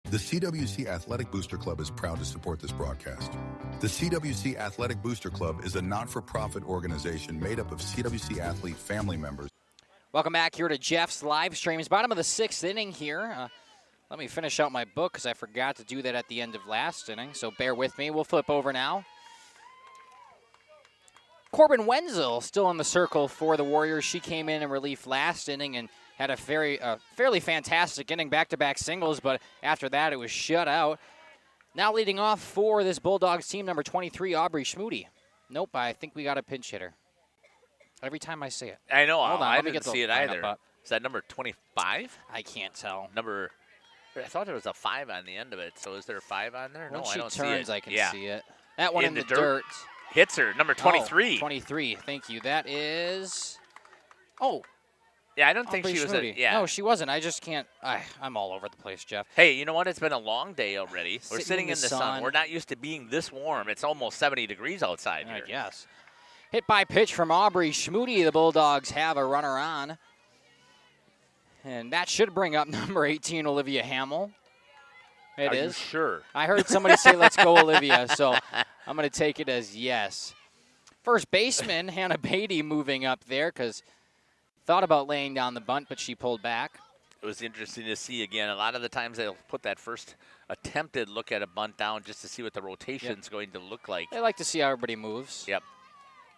The CWC Athletic Booster Club is proud to support this broadcast. The CWC Athletic Booster Club is a not-for-profit organization made up of CWC athlete family members. Welcome back here to Jeff's live streams. Bottom of the 6th inning here. Let me finish out my book because I forgot to do that at the end of last inning, so bear with me. We'll flip over now. Corbin Wenzel still in the circle for the Warriors. She came in relief last inning and had a fairly fantastic inning, back-to-back singles, but after that it was shut out. Now leading off for this Bulldogs team, number 23, Aubrey Schmoody. Nope, I think we got a pinch hitter. Every time I say it. I know. Hold on, I let me didn't get the see it lineup either. up. Is that number 25? I can't tell. I thought there was a 5 on the end of it. So is there a 5 on there? Once no, I don't she turns, see it. I can see it. That one in the dirt. Hits her, number 23. 23, thank you. That is, oh. Yeah, I don't think Aubrey she was Schmoody. No, she wasn't. I just can't, I'm all over the place, Jeff. Hey, you know what? It's been a long day already. We're sitting in the sun. sun. We're not used to being this warm. It's almost 70 degrees outside here. Yes. Hit by pitch from Aubrey Schmoody. The Bulldogs have a runner on. And that should bring up number 18, Olivia Hamill. It is. Are you sure? I heard somebody say, let's go, Olivia, so I'm going to take it as yes. First baseman, Hannah Beatty, moving up there because thought about laying down the bunt, but she pulled back. It was interesting to see again. A lot of the times they'll put that first attempted look at a bunt down just to see what the rotation's going to look like. They like to see how everybody moves. Yep.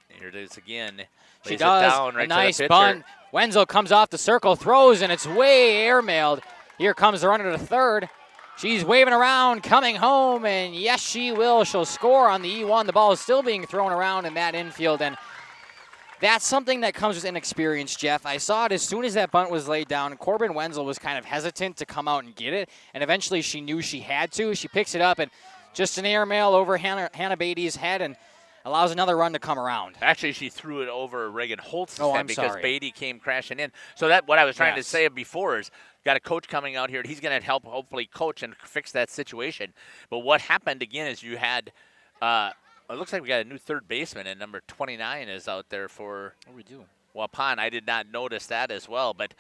Here it is again. She does. Right, a nice bunt. Wenzel comes off the circle, throws, and it's way airmailed. Here comes the runner to third. She's waving around, coming home, and yes, she will. She'll score on the E1. The ball is still being thrown around in that infield, and that's something that comes with inexperience, Jeff. I saw it as soon as that bunt was laid down. Corbin Wenzel was kind of hesitant to come out and get it, and eventually she knew she had to. She picks it up, and just an airmail over Hannah Beatty's head, and allows another run to come around. Actually, she threw it over Reagan Holtz's head because sorry. Beatty came crashing in. So that what I was trying to say before is got a coach coming out here. He's going to help hopefully coach and fix that situation. But what happened again is you had it looks like we got a new third baseman, and number 29 is out there for Waupun. I did not notice that as well. But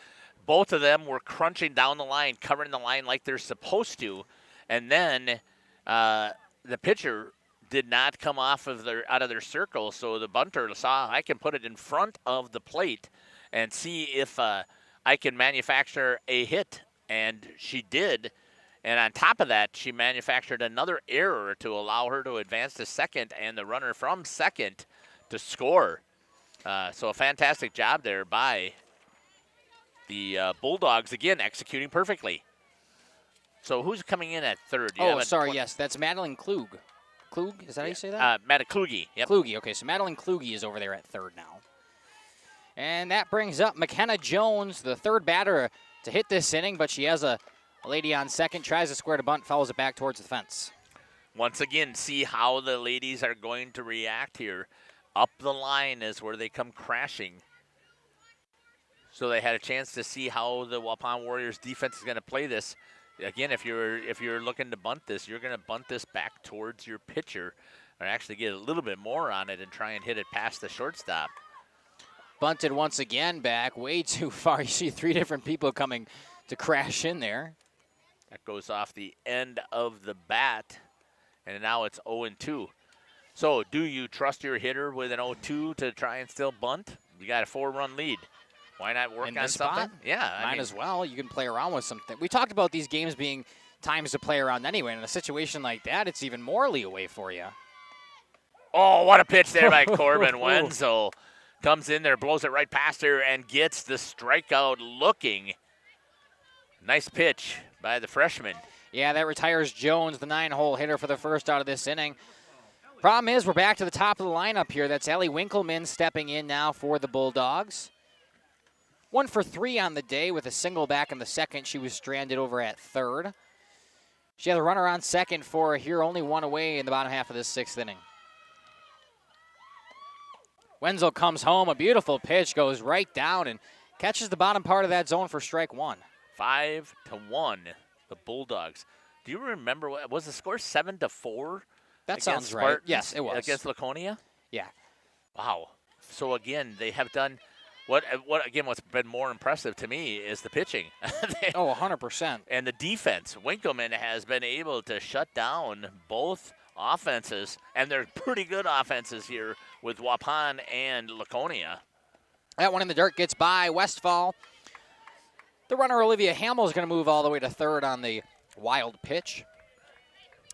both of them were crunching down the line, covering the line like they're supposed to. And then the pitcher did not come out of their circle, so the bunter saw I can put it in front of the plate and see if I can manufacture a hit, and she did. And on top of that, she manufactured another error to allow her to advance to second and the runner from second to score. So a fantastic job there by the Bulldogs, again, executing perfectly. So who's coming in at third? Yes, that's Madeline Klug. Klug, is that how you say that? Matt Kluge. Yep. Kluge, okay, so Madeline Kluge is over there at third now. And that brings up McKenna Jones, the third batter to hit this inning, but she has a lady on second, tries to square to bunt, follows it back towards the fence. once again, see how the ladies are going to react here. Up the line is where they come crashing. So they had a chance to see how the Waupun Warriors defense is going to play this. Again, if you're looking to bunt this, you're going to bunt this back towards your pitcher, or actually get a little bit more on it and try and hit it past the shortstop. Bunted once again back way too far. You see 3 different people coming to crash in there. That goes off the end of the bat, and now it's 0-2. So do you trust your hitter with an 0-2 to try and still bunt? You got a 4-run lead. Why not work in on this something? spot? Yeah, Might as well. You can play around with something. We talked about these games being times to play around anyway. In a situation like that, it's even more leeway for you. Oh, what a pitch there by Corbin Wenzel. Comes in there, blows it right past her, and gets the strikeout looking. Nice pitch by the freshman. Yeah, that retires Jones, the 9-hole hitter for the first out of this inning. Problem is, we're back to the top of the lineup here. That's Ellie Winkleman stepping in now for the Bulldogs. 1 for 3 on the day with a single back in the second. She was stranded over at third. She had a runner on second for her here, only 1 away in the bottom half of this 6th inning. Wenzel comes home. A beautiful pitch goes right down and catches the bottom part of that zone for strike 1. 5-1, the Bulldogs. Do you remember, was the score 7-4? That sounds right. Yes, it was. Against Laconia? Yeah. Wow. So again, they have done what's been more impressive to me is the pitching. 100%. And the defense. Winkleman has been able to shut down both offenses, and they're pretty good offenses here with Waupun and Laconia. That one in the dirt gets by Westfall. The runner, Olivia Hamill, is going to move all the way to third on the wild pitch.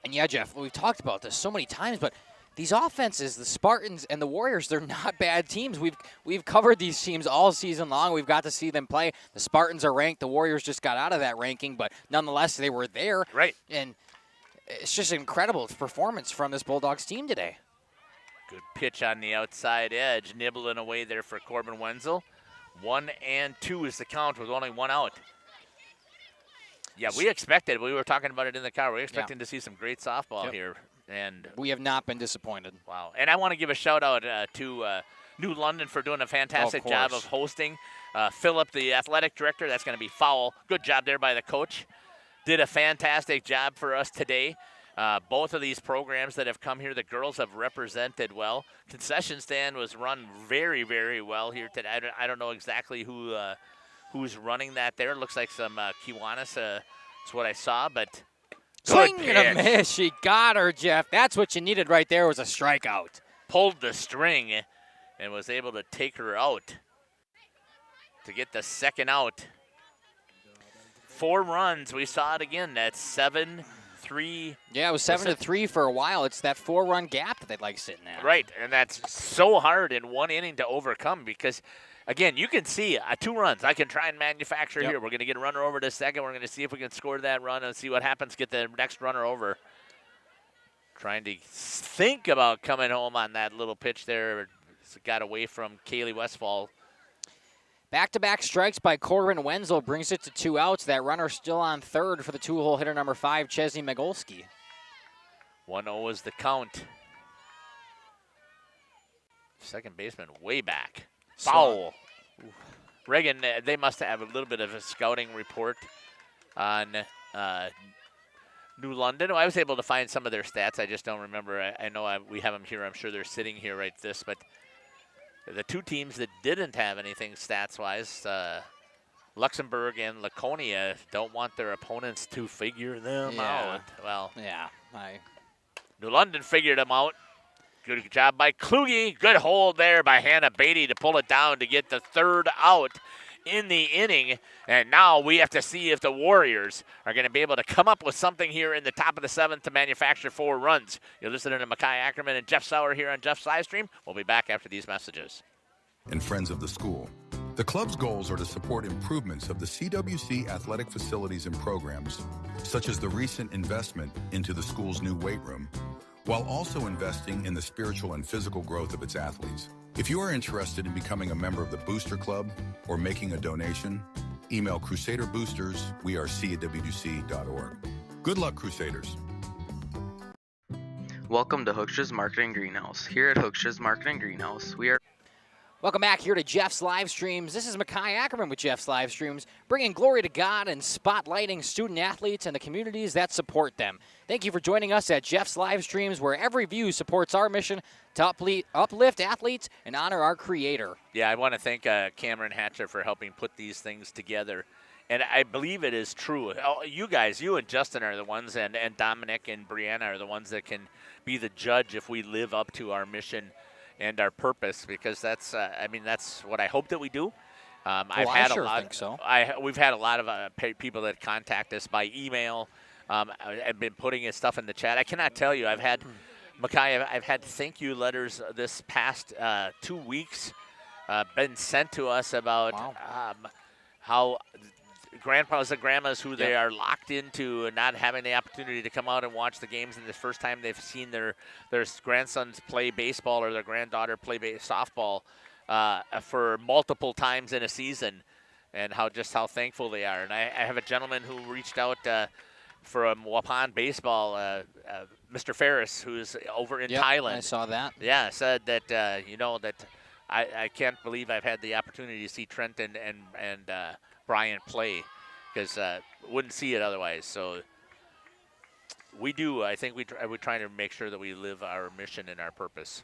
And yeah, Jeff, we've talked about this so many times, but these offenses, the Spartans and the Warriors, they're not bad teams. We've covered these teams all season long. We've got to see them play. The Spartans are ranked. The Warriors just got out of that ranking, but nonetheless, they were there. Right. And it's just an incredible performance from this Bulldogs team today. Good pitch on the outside edge, nibbling away there for Corbin Wenzel. 1-2 is the count with only 1 out. Yeah, we were talking about it in the car, we were expecting to see some great softball here. And we have not been disappointed. Wow. And I want to give a shout out to New London for doing a fantastic job of hosting. Philip, the athletic director, that's going to be foul. Good job there by the coach. Did a fantastic job for us today. Both of these programs that have come here, the girls have represented well. Concession stand was run very, very well here today. I don't know exactly who's running that there. Looks like some Kiwanis. That's what I saw, but swing and a miss. She got her, Jeff. That's what you needed right there was a strikeout. Pulled the string and was able to take her out to get the second out. 4 runs. We saw it again. That's 7-3. Yeah, it was 7-3 for a while. It's that 4-run gap that they like sitting at. Right, and that's so hard in 1 inning to overcome because, again, you can see 2 runs. I can try and manufacture here. We're going to get a runner over to second. We're going to see if we can score that run and see what happens, get the next runner over. Trying to think about coming home on that little pitch there. Got away from Kaylee Westfall. Back-to-back strikes by Corbin Wenzel brings it to 2 outs. That runner still on third for the 2-hole hitter number 5, Chesney Magolski. 1-0 is the count. Second baseman way back. Foul. Reagan, they must have a little bit of a scouting report on New London. I was able to find some of their stats. I just don't remember. I know we have them here. I'm sure they're sitting here right this, but the 2 teams that didn't have anything stats-wise, Luxembourg and Laconia, don't want their opponents to figure them out. Well, yeah. New London figured them out. Good job by Kluge. Good hold there by Hannah Beatty to pull it down to get the 3rd out in the inning. And now we have to see if the Warriors are going to be able to come up with something here in the top of the 7th to manufacture 4 runs. You're listening to Makai Ackerman and Jeff Sauer here on Jeff's live stream. We'll be back after these messages. And friends of the school. The club's goals are to support improvements of the CWC athletic facilities and programs, such as the recent investment into the school's new weight room, while also investing in the spiritual and physical growth of its athletes. If you are interested in becoming a member of the Booster Club or making a donation, email crusaderboosters@CWC.org. Good luck, Crusaders. Welcome to Hooksha's Marketing Greenhouse. Here at Hooksha's Marketing Greenhouse, we are... Welcome back here to Jeff's Live Streams. This is Makai Ackerman with Jeff's Live Streams, bringing glory to God and spotlighting student athletes and the communities that support them. Thank you for joining us at Jeff's Live Streams, where every view supports our mission to uplift athletes and honor our creator. Yeah, I want to thank Cameron Hatcher for helping put these things together. And I believe it is true. You guys, you and Justin are the ones, and Dominic and Brianna are the ones that can be the judge if we live up to our mission and our purpose, because that's what I hope that we do. I've had a lot. Think so. We've had a lot of people that contact us by email. I've been putting his stuff in the chat. I cannot tell you. I've had thank you letters this past 2 weeks been sent to us about how grandpas and grandmas who they are locked into and not having the opportunity to come out and watch the games, and the first time they've seen their grandsons play baseball or their granddaughter play softball for multiple times in a season, and how thankful they are. And I have a gentleman who reached out from Waupun baseball, Mr. Ferris, who's over in Thailand. I saw that. Yeah, said that that I can't believe I've had the opportunity to see Trent and Brian play, because wouldn't see it otherwise. So we do. I think we're trying to make sure that we live our mission and our purpose.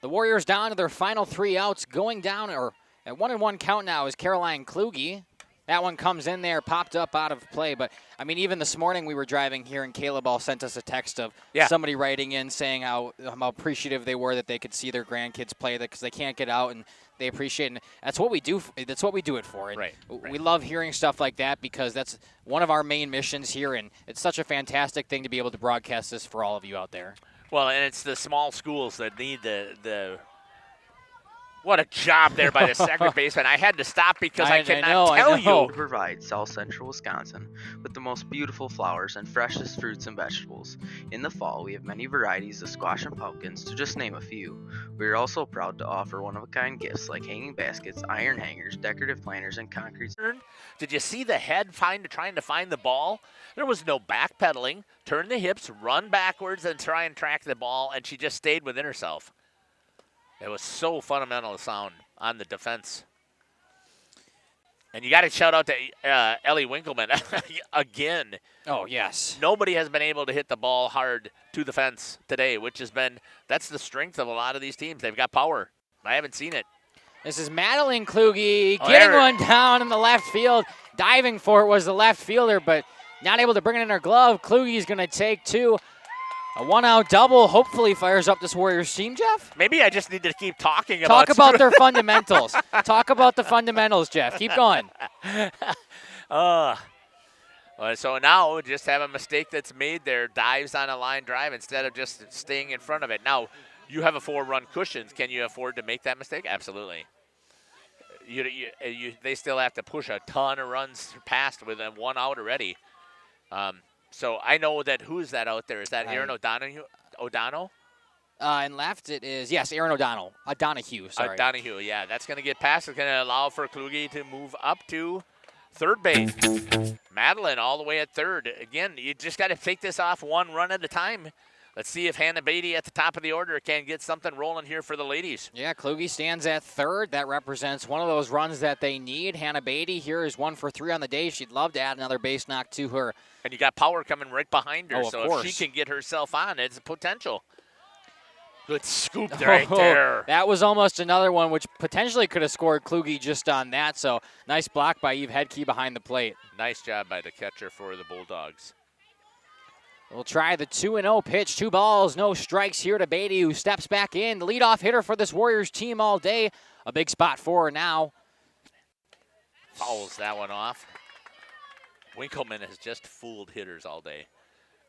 The Warriors down to their final 3 outs, going down, or at 1-1 count now is Caroline Kluge. That one comes in there, popped up out of play. But, I mean, even this morning we were driving here, and Caleb all sent us a text of somebody writing in saying how appreciative they were that they could see their grandkids play, because they can't get out, and they appreciate it. And that's what we do. That's what we do it for. And we love hearing stuff like that, because that's one of our main missions here, and it's such a fantastic thing to be able to broadcast this for all of you out there. Well, and it's the small schools that need the what a job there by the second baseman. I had to stop because I cannot tell you. We provide South Central Wisconsin with the most beautiful flowers and freshest fruits and vegetables. In the fall, we have many varieties of squash and pumpkins, to just name a few. We are also proud to offer one-of-a-kind gifts like hanging baskets, iron hangers, decorative planters, and concrete. Did you see the head trying to find the ball? There was no backpedaling. Turn the hips, run backwards, and try and track the ball, and she just stayed within herself. It was so fundamental sound on the defense. And you got to shout out to Ellie Winkleman again. Oh, yes. Nobody has been able to hit the ball hard to the fence today, which that's the strength of a lot of these teams. They've got power. I haven't seen it. This is Madeline Kluge getting one down in the left field. Diving for it was the left fielder, but not able to bring it in her glove. Kluge's going to take 2. A 1-out double hopefully fires up this Warriors team, Jeff. Maybe I just need to keep talking about Talk about their fundamentals. Talk about the fundamentals, Jeff. Keep going. So now just have a mistake that's made there. Dives on a line drive instead of just staying in front of it. Now, you have a 4-run cushion. Can you afford to make that mistake? Absolutely. They still have to push a ton of runs past with them 1 out already. So I know that. Who's that out there? Is that Aaron O'Donnell? And left it is, yes, Aaron O'Donnell. Donahue, sorry. Donahue, yeah. That's going to get past. It's going to allow for Kluge to move up to third base. Madeline all the way at third. Again, you just got to take this off 1 run at a time. Let's see if Hannah Beatty at the top of the order can get something rolling here for the ladies. Yeah, Kluge stands at third. That represents one of those runs that they need. Hannah Beatty here is 1 for 3 on the day. She'd love to add another base knock to her. And you got power coming right behind her, so if she can get herself on, it's a potential. Good scoop right there. That was almost another one which potentially could have scored Kluge just on that. So nice block by Eve Hedke behind the plate. Nice job by the catcher for the Bulldogs. We'll try the 2-0 pitch. 2 balls, no strikes here to Beatty, who steps back in. The leadoff hitter for this Warriors team all day. A big spot for her now. Fouls that one off. Winkleman has just fooled hitters all day.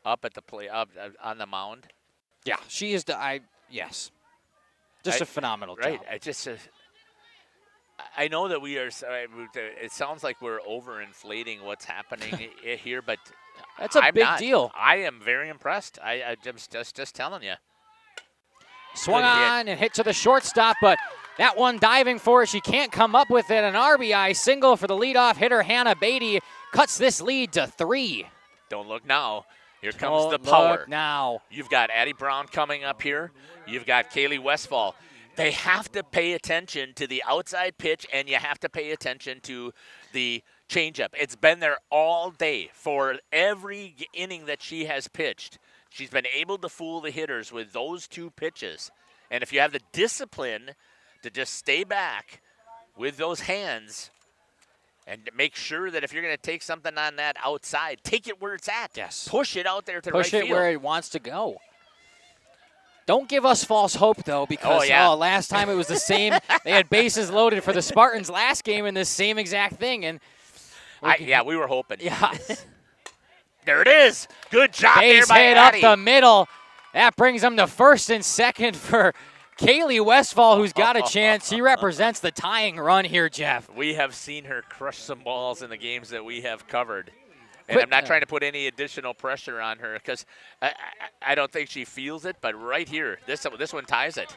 Up at the play, up on the mound. Yeah, she is. Yes, just a phenomenal job. Right. I know that we are. It sounds like we're overinflating what's happening here, but that's a big deal. I am very impressed. I'm just telling you. Swung on and hit to the shortstop, but that one diving for it. She can't come up with it. An RBI single for the leadoff hitter, Hannah Beatty, cuts this lead to 3. Don't look now. Here comes the power. Look now. You've got Addie Brown coming up here. You've got Kaylee Westfall. They have to pay attention to the outside pitch, and you have to pay attention to the changeup. It's been there all day for every inning that she has pitched. She's been able to fool the hitters with those two pitches. And if you have the discipline to just stay back with those hands and make sure that if you're going to take something on that outside, take it where it's at. Yes. Push it out there to the right field. Push it where it wants to go. Don't give us false hope, though, because last time it was the same. They had bases loaded for the Spartans last game in this same exact thing. And we were hoping. Yeah. There it is. Good job Base there by hit Addie. up the middle. That brings them to first and second for Kaylee Westfall, who's got a chance. She represents the tying run here, Jeff. We have seen her crush some balls in the games that we have covered. And I'm not trying to put any additional pressure on her because I don't think she feels it. But right here, this one ties it.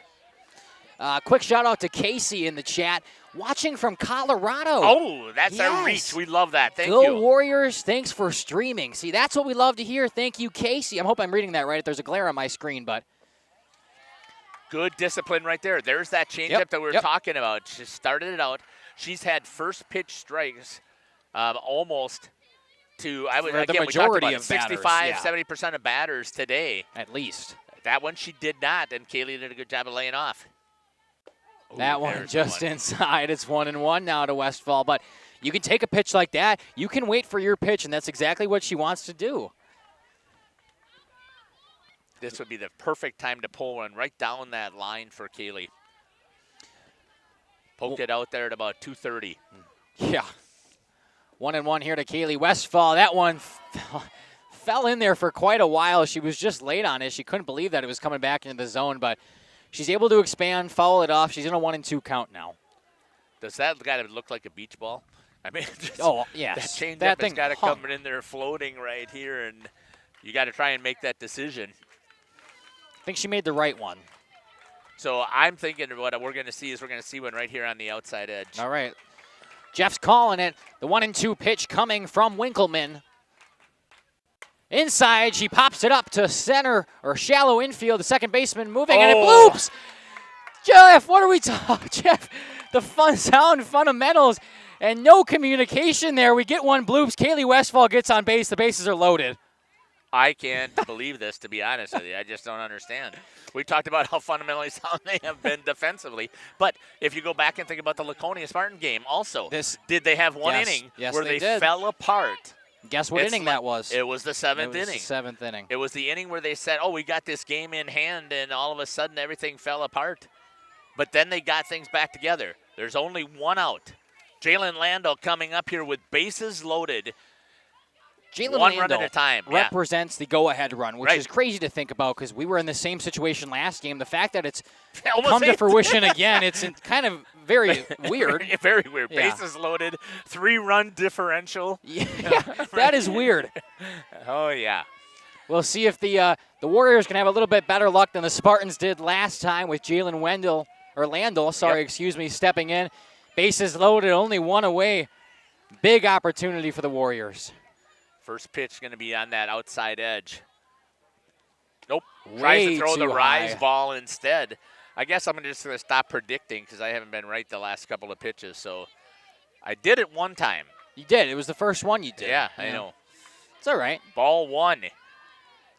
Quick shout out to Casey in the chat, watching from Colorado. Oh, that's our reach. We love that. Thank you. Go Warriors. Thanks for streaming. See, that's what we love to hear. Thank you, Casey. I hope I'm reading that right. There's a glare on my screen, but. Good discipline right there. There's that changeup that we were talking about. She started it out. She's had first pitch strikes almost to, the majority of 65, 70% of batters today. At least. That one she did not, and Kaylee did a good job of laying off. That one just inside. It's 1-1 now to Westfall. But you can take a pitch like that. You can wait for your pitch, and that's exactly what she wants to do. This would be the perfect time to pull one right down that line for Kaylee. Poked it out there at about 230. Yeah. 1-1 here to Kaylee Westfall. That one fell in there for quite a while. She was just late on it. She couldn't believe that it was coming back into the zone, but she's able to expand, foul it off. She's in a 1-2 count now. Does that got to look like a beach ball? I mean, yes. That changeup has got to come in there floating right here, and you got to try and make that decision. I think she made the right one. So I'm thinking what we're going to see is we're going to see one right here on the outside edge. All right. Jeff's calling it. The 1-2 pitch coming from Winkleman. Inside, she pops it up to center or shallow infield. The second baseman moving, and it bloops. Jeff, what are we talking? Jeff, the sound fundamentals and no communication there. We get one bloops. Kaylee Westfall gets on base. The bases are loaded. I can't believe this, to be honest with you. I just don't understand. We talked about how fundamentally sound they have been defensively. But if you go back and think about the Laconia Spartan game also, did they have one inning where they fell apart? Guess what inning that was? It was the seventh inning. Seventh inning. It was the inning where they said, we got this game in hand, and all of a sudden everything fell apart. But then they got things back together. There's only one out. Jalen Landau coming up here with bases loaded. Jalen one run at a time represents the go-ahead run, which is crazy to think about because we were in the same situation last game. The fact that it's come to fruition again, it's kind of very weird. Very weird. Bases loaded, 3-run differential. Yeah, that is weird. Oh, yeah. We'll see if the Warriors can have a little bit better luck than the Spartans did last time with Jalen Landau, stepping in. Bases loaded, only one away. Big opportunity for the Warriors. First pitch going to be on that outside edge. Nope. Tries to throw the rise ball instead. I guess I'm just going to stop predicting because I haven't been right the last couple of pitches. So I did it one time. You did. It was the first one you did. Yeah, I know. It's all right. Ball one.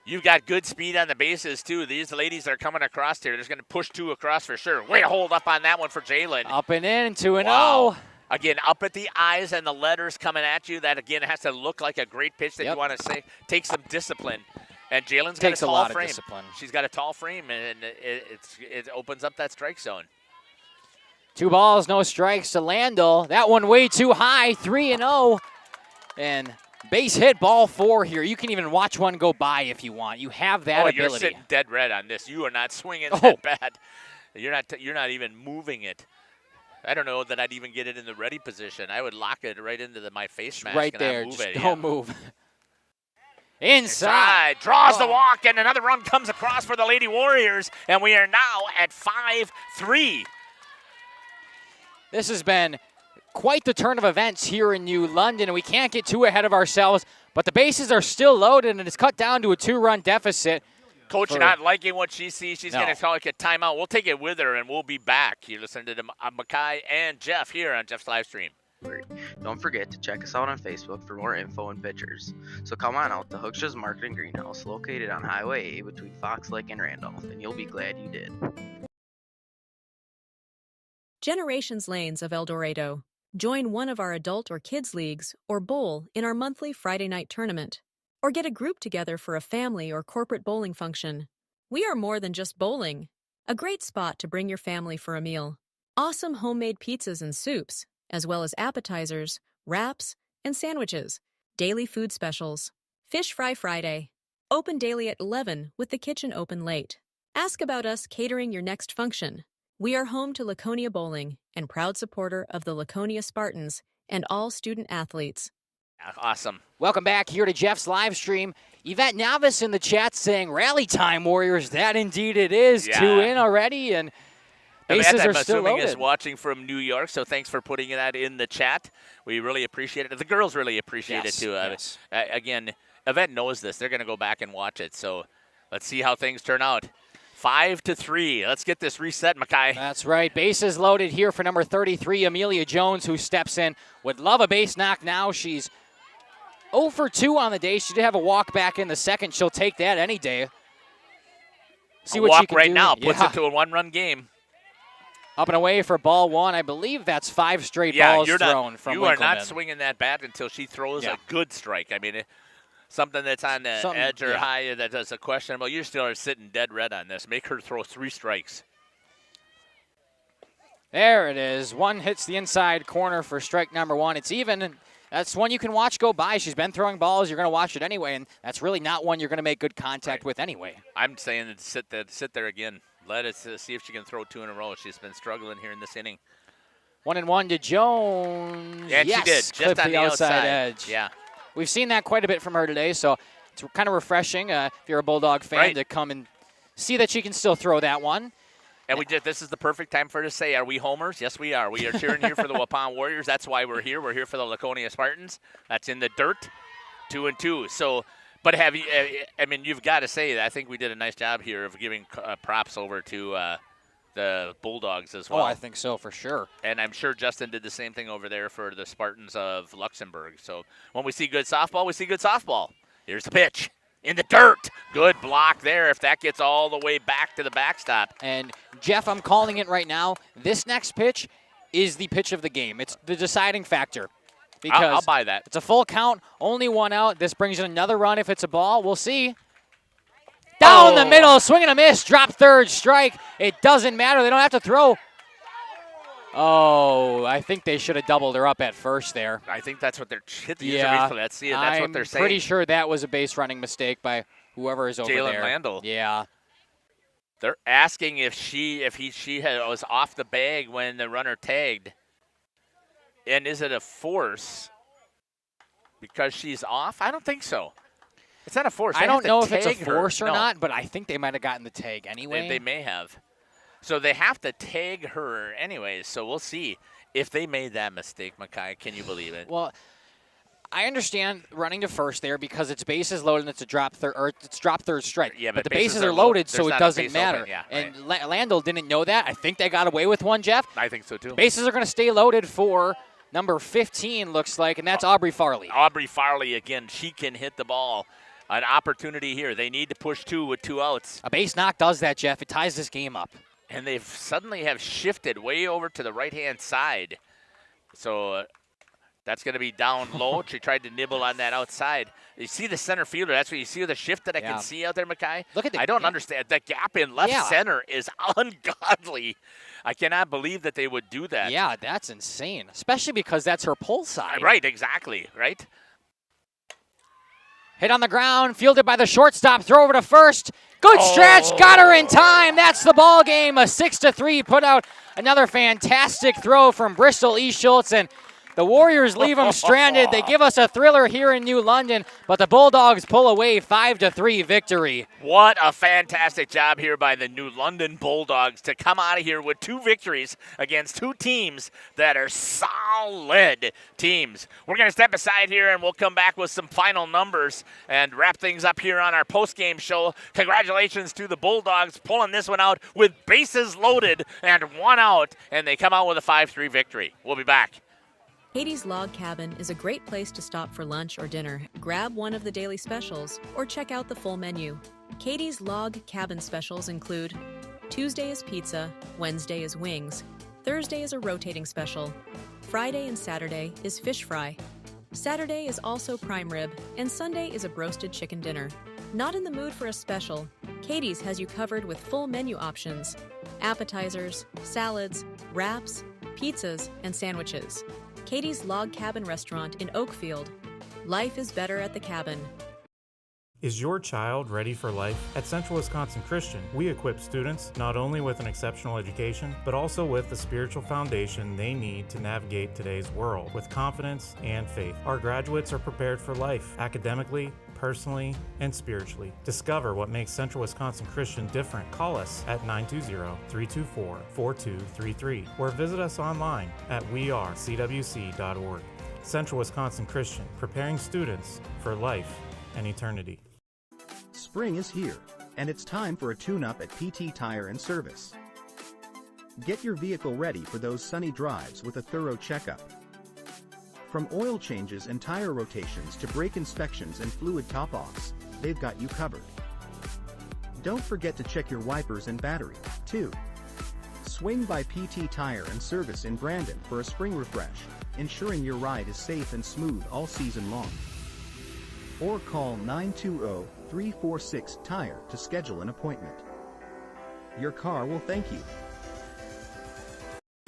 You've got good speed on the bases, too. These ladies are coming across here. They're going to push two across for sure. Way to hold up on that one for Jalen. Up and in, 2-0. Wow. Again, up at the eyes and the letters coming at you. That, again, has to look like a great pitch that you want to say. Take some discipline. And Jalen's got a tall frame. She's got a tall frame, and it opens up that strike zone. 2 balls, no strikes to Landau. That one way too high, 3-0. And base hit, ball 4 here. You can even watch one go by if you want. You have that ability. You're sitting dead red on this. You are not swinging that bad. You're not even moving it. I don't know that I'd even get it in the ready position. I would lock it right into my face mask. Right and there. Move just it. don't move. Inside. Draws the walk, and another run comes across for the Lady Warriors, and we are now at 5-3. This has been quite the turn of events here in New London, and we can't get too ahead of ourselves. But the bases are still loaded, and it's cut down to a 2-run deficit. Coach not liking what she sees. She's going to call it a timeout. We'll take it with her, and we'll be back. You listen to Makai and Jeff here on Jeff's live stream. Don't forget to check us out on Facebook for more info and pictures. So come on out to Hooksha's Marketing Greenhouse, located on Highway A between Fox Lake and Randolph, and you'll be glad you did. Generations Lanes of El Dorado. Join one of our adult or kids leagues or bowl in our monthly Friday night tournament. Or get a group together for a family or corporate bowling function. We are more than just bowling. A great spot to bring your family for a meal. Awesome homemade pizzas and soups, as well as appetizers, wraps, and sandwiches. Daily food specials. Fish Fry Friday. Open daily at 11 with the kitchen open late. Ask about us catering your next function. We are home to Laconia Bowling and proud supporter of the Laconia Spartans and all student athletes. Awesome. Welcome back here to Jeff's live stream. Yvette Navis in the chat saying, rally time, Warriors. That indeed it is. Yeah. 2 in already, and bases are still loaded. Is watching from New York, so thanks for putting that in the chat. We really appreciate it. The girls really appreciate it, too. Yes. Again, Yvette knows this. They're going to go back and watch it, so let's see how things turn out. 5-3. Let's get this reset, Makai. That's right. Bases loaded here for number 33, Amelia Jones, who steps in. Would love a base knock now. She's 0 for 2 on the day. She did have a walk back in the second. She'll take that any day. See what she can right do. now. Puts it to a 1-run game. Up and away for ball 1. I believe that's 5 straight balls thrown from You are not Winkleman. swinging that bat until she throws a good strike. I mean, something that's on the edge or high that does a questionable. You still are sitting dead red on this. Make her throw 3 strikes. There it is. 1 hits the inside corner for strike number 1. It's even. And that's one you can watch go by. She's been throwing balls. You're going to watch it anyway, and that's really not one you're going to make good contact with anyway. I'm saying that sit there again. Let us see if she can throw 2 in a row. She's been struggling here in this inning. 1-1 to Jones. And yes, she did, just clipped on the outside edge. Yeah. We've seen that quite a bit from her today, so it's kind of refreshing if you're a Bulldog fan to come and see that she can still throw that one. And this is the perfect time for her to say, are we homers? Yes, we are. We are cheering here for the Waupun Warriors. That's why we're here. We're here for the Laconia Spartans. That's in the dirt, 2-2. So, but have you? I mean, you've got to say that I think we did a nice job here of giving props over to the Bulldogs as well. Oh, I think so for sure. And I'm sure Justin did the same thing over there for the Spartans of Luxembourg. So when we see good softball, we see good softball. Here's the pitch. In the dirt. Good block there if that gets all the way back to the backstop. And, Jeff, I'm calling it right now. This next pitch is the pitch of the game. It's the deciding factor. Because I'll buy that. It's a full count, only 1 out. This brings in another run if it's a ball. We'll see. Down the middle, swing and a miss, drop third, strike. It doesn't matter. They don't have to throw. Oh, I think they should have doubled her up at first there. I think that's what they're that's what they're saying. I'm pretty sure that was a base running mistake by whoever is over there. Jalen Landl. Yeah. They're asking if she was off the bag when the runner tagged. And is it a force because she's off? I don't think so. It's not a force. I don't know if it's a force or not, but I think they might have gotten the tag anyway. They may have. So they have to tag her anyways, so we'll see if they made that mistake, Makai. Can you believe it? Well, I understand running to first there because it's bases loaded and it's a drop third strike. Yeah, but the bases are loaded, so it doesn't matter. Open. Yeah, and Landl didn't know that. I think they got away with one, Jeff. I think so, too. Bases are going to stay loaded for number 15, looks like, and that's Aubrey Farley. Aubrey Farley, again, she can hit the ball. An opportunity here. They need to push 2 with 2 outs. A base knock does that, Jeff. It ties this game up. And they suddenly have shifted way over to the right-hand side. So that's going to be down low. She tried to nibble on that outside. You see the center fielder. That's what you see the shift that I can see out there, Makai. Look at the I don't understand. The gap in left center is ungodly. I cannot believe that they would do that. Yeah, that's insane, especially because that's her pull side. Right, exactly, right? Hit on the ground, fielded by the shortstop, throw over to first. Good stretch, got her in time. That's the ball game. A 6-3 put out another fantastic throw from Bristol E. Schultz, and The Warriors leave them stranded. They give us a thriller here in New London, but the Bulldogs pull away 5-3 victory. What a fantastic job here by the New London Bulldogs to come out of here with 2 victories against 2 teams that are solid teams. We're going to step aside here and we'll come back with some final numbers and wrap things up here on our post-game show. Congratulations to the Bulldogs pulling this one out with bases loaded and 1 out, and they come out with a 5-3 victory. We'll be back. Katie's Log Cabin is a great place to stop for lunch or dinner. Grab one of the daily specials or check out the full menu. Katie's Log Cabin specials include Tuesday is pizza, Wednesday is wings, Thursday is a rotating special, Friday and Saturday is fish fry, Saturday is also prime rib, and Sunday is a broasted chicken dinner. Not in the mood for a special? Katie's has you covered with full menu options, appetizers, salads, wraps, pizzas, and sandwiches. Katie's Log Cabin Restaurant in Oakfield. Life is better at the cabin. Is your child ready for life? At Central Wisconsin Christian, we equip students not only with an exceptional education, but also with the spiritual foundation they need to navigate today's world with confidence and faith. Our graduates are prepared for life, academically, personally, and spiritually. Discover what makes Central Wisconsin Christian different. Call us at 920-324-4233 or visit us online at wearecwc.org. Central Wisconsin Christian, preparing students for life and eternity. Spring is here, and it's time for a tune-up at PT Tire and Service. Get your vehicle ready for those sunny drives with a thorough checkup. From oil changes and tire rotations to brake inspections and fluid top-offs, they've got you covered. Don't forget to check your wipers and battery, too. Swing by PT Tire and Service in Brandon for a spring refresh, ensuring your ride is safe and smooth all season long. Or call 920-346-TIRE to schedule an appointment. Your car will thank you.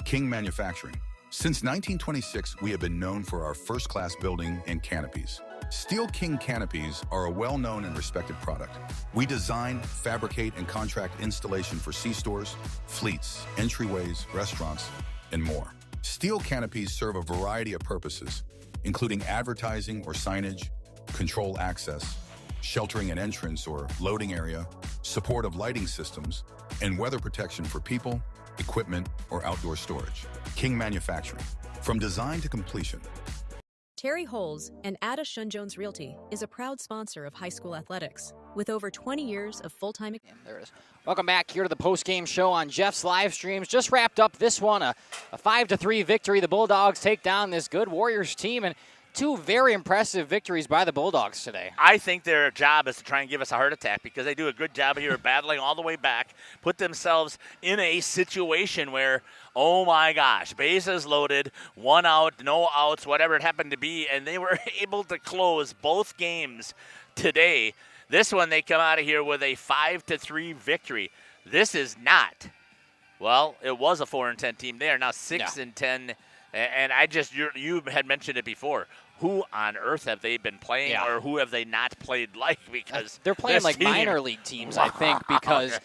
King Manufacturing. Since 1926, we have been known for our first-class building and canopies. Steel King canopies are a well-known and respected product. We design, fabricate, and contract installation for C-stores, fleets, entryways, restaurants, and more. Steel canopies serve a variety of purposes, including advertising or signage, control access, sheltering an entrance or loading area, support of lighting systems, and weather protection for people, equipment, or outdoor storage. King Manufacturing. From design to completion. Terry Holes and Ada Shun-Jones Realty is a proud sponsor of high school athletics. With over 20 years of full-time... There it is. Welcome back here to the post-game show on Jeff's live streams. Just wrapped up this one, a 5-3 victory. The Bulldogs take down this good Warriors team, and 2 very impressive victories by the Bulldogs today. I think their job is to try and give us a heart attack because they do a good job here battling all the way back, put themselves in a situation where, oh my gosh, bases loaded, 1 out, no outs, whatever it happened to be, and they were able to close both games today. This one, they come out of here with a 5-3 victory. This is not, well, it was a 4-10 team. They are now 6-10, and you had mentioned it before. Who on earth have they been playing, or who have they not played like? Because they're playing like minor league teams, I think, because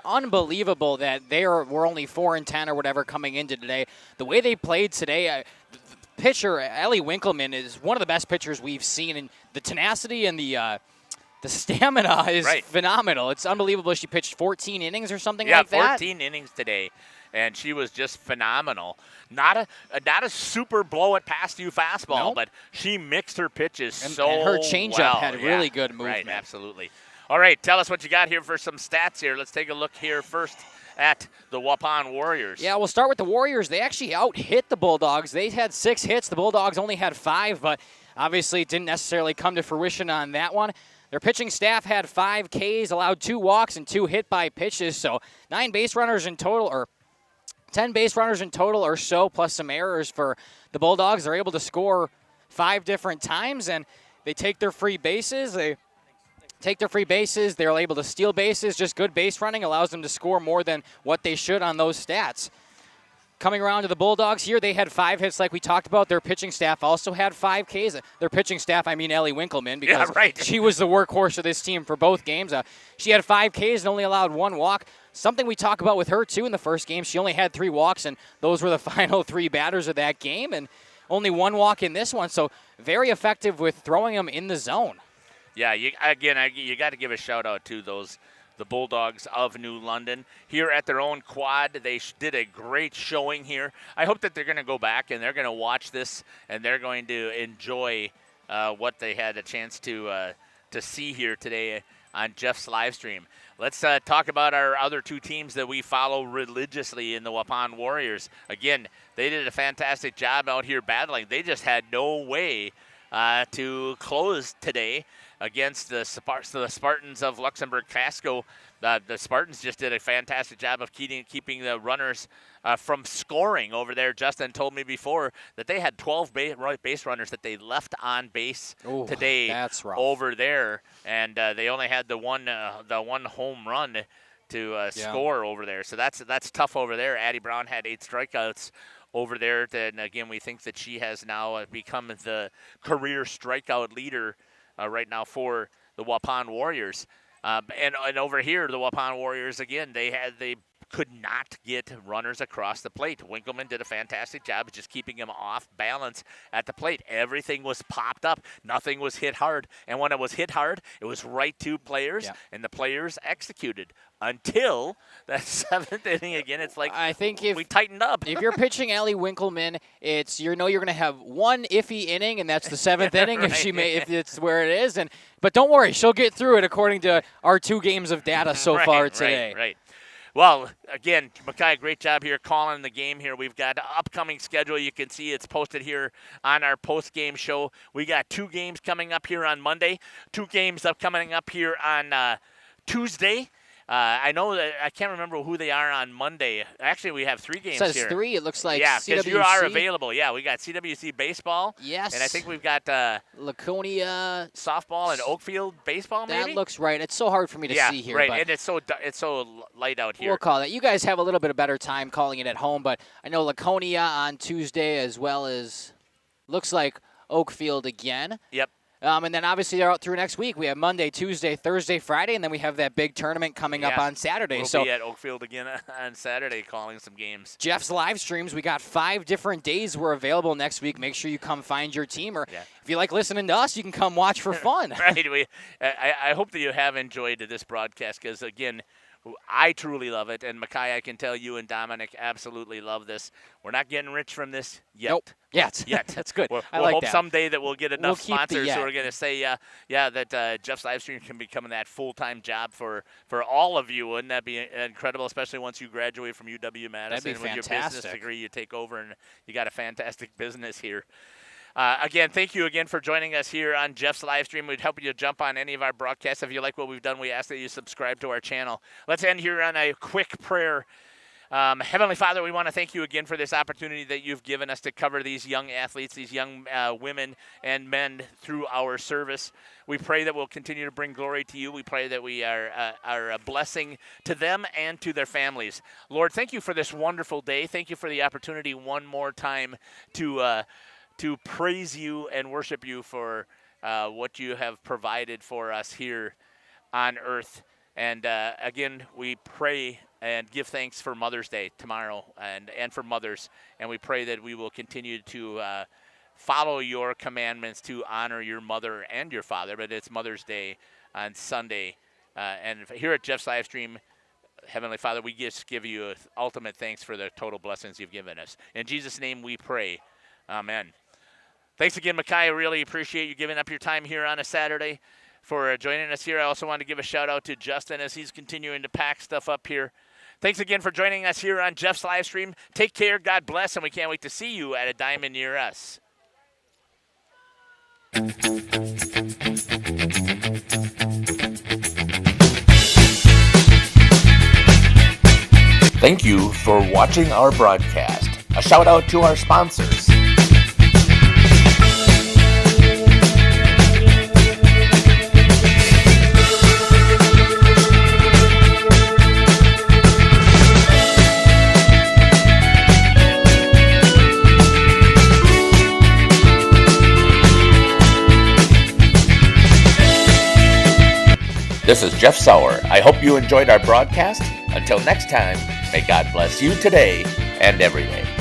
unbelievable that we're only 4-10 or whatever coming into today. The way they played today, the pitcher Ellie Winkleman is one of the best pitchers we've seen, and the tenacity and the stamina is phenomenal. It's unbelievable. She pitched 14 innings or something like that. Yeah, 14 innings today. And she was just phenomenal. Not a super blow-it-past-you fastball, but she mixed her pitches and her changeup had really good movement. Right, absolutely. All right, tell us what you got here for some stats here. Let's take a look here first at the Waupun Warriors. Yeah, we'll start with the Warriors. They actually out-hit the Bulldogs. They had 6 hits. The Bulldogs only had 5, but obviously it didn't necessarily come to fruition on that one. Their pitching staff had 5 Ks, allowed 2 walks and 2 hit-by pitches, so 9 base runners in total, or 10 base runners in total or so, plus some errors for the Bulldogs. They're able to score 5 different times, and they take their free bases. They're able to steal bases. Just good base running allows them to score more than what they should on those stats. Coming around to the Bulldogs here, they had 5 hits like we talked about. Their pitching staff also had 5 Ks. Their pitching staff, I mean Ellie Winkleman, because she was the workhorse of this team for both games. She had 5 Ks and only allowed 1 walk. Something we talk about with her, too, in the first game. She only had 3 walks, and those were the final 3 batters of that game. And only one walk in this one, so very effective with throwing them in the zone. Yeah, you got to give a shout-out to the Bulldogs of New London. Here at their own quad, they did a great showing here. I hope that they're going to go back and they're going to watch this and they're going to enjoy what they had a chance to see here today on Jeff's live stream. Let's talk about our other two teams that we follow religiously in the Waupun Warriors. Again, they did a fantastic job out here battling. They just had no way to close today against the Spartans of Luxembourg-Casco. The Spartans just did a fantastic job of keeping the runners from scoring over there. Justin told me before that they had 12 base runners that they left on base today. That's rough. Over there, and they only had the one home run to score over there. So that's tough over there. Addie Brown had 8 strikeouts over there. And again, we think that she has now become the career strikeout leader right now for the Waupun Warriors. And over here, the Waupun Warriors, again, they could not get runners across the plate. Winkleman did a fantastic job of just keeping them off balance at the plate. Everything was popped up. Nothing was hit hard. And when it was hit hard, it was right to players, and the players executed. Until that 7th inning again, it's like I think if we tightened up. If you're pitching Ellie Winkleman, it's you're going to have one iffy inning, and that's the 7th inning if it's where it is. But don't worry, she'll get through it according to our 2 games of data so far today. Right. Well, again, Makai, great job here calling the game here. We've got an upcoming schedule. You can see it's posted here on our post-game show. We got 2 games coming up here on Monday, 2 games coming up here on Tuesday. I know that I can't remember who they are on Monday. Actually, we have 3 games here. It here. says 3. It looks like yeah, CWC. because you are available. Yeah, we got CWC baseball. Yes. And I think we've got Laconia softball and Oakfield baseball. Maybe that looks right. It's so hard for me to see here. Right, but and it's so light out here. We'll call it. You guys have a little bit of better time calling it at home, but I know Laconia on Tuesday as well as looks like Oakfield again. Yep. And then obviously they're out through next week. We have Monday, Tuesday, Thursday, Friday, and then we have that big tournament coming up on Saturday. We'll be at Oakfield again on Saturday calling some games. Jeff's live streams, we got 5 different days we're available next week. Make sure you come find your team, or if you like listening to us, you can come watch for fun. Right. I hope that you have enjoyed this broadcast because, again, I truly love it, and Makai, I can tell you and Dominic absolutely love this. We're not getting rich from this yet. Nope. Yet. That's good. We'll I like hope that. someday that we'll get enough sponsors who are going to say, that Jeff's live stream can become that full-time job for all of you. Wouldn't that be incredible, especially once you graduate from UW-Madison? That'd be with fantastic. your business degree, you take over, and you got a fantastic business here. Again, thank you again for joining us here on Jeff's live stream. We'd help you to jump on any of our broadcasts. If you like what we've done, we ask that you subscribe to our channel. Let's end here on a quick prayer. Heavenly Father, we want to thank you again for this opportunity that you've given us to cover these young athletes, these young women and men through our service. We pray that we'll continue to bring glory to you. We pray that we are a blessing to them and to their families. Lord, thank you for this wonderful day. Thank you for the opportunity one more time to praise you and worship you for what you have provided for us here on earth. And again, we pray and give thanks for Mother's Day tomorrow and for mothers. And we pray that we will continue to follow your commandments to honor your mother and your father. But it's Mother's Day on Sunday. And here at Jeff's live stream, Heavenly Father, we just give you ultimate thanks for the total blessings you've given us. In Jesus' name we pray. Amen. Thanks again, Makai. I really appreciate you giving up your time here on a Saturday for joining us here. I also want to give a shout-out to Justin as he's continuing to pack stuff up here. Thanks again for joining us here on Jeff's live stream. Take care, God bless, and we can't wait to see you at a diamond near us. Thank you for watching our broadcast. A shout-out to our sponsors. This is Jeff Sauer. I hope you enjoyed our broadcast. Until next time, may God bless you today and every day.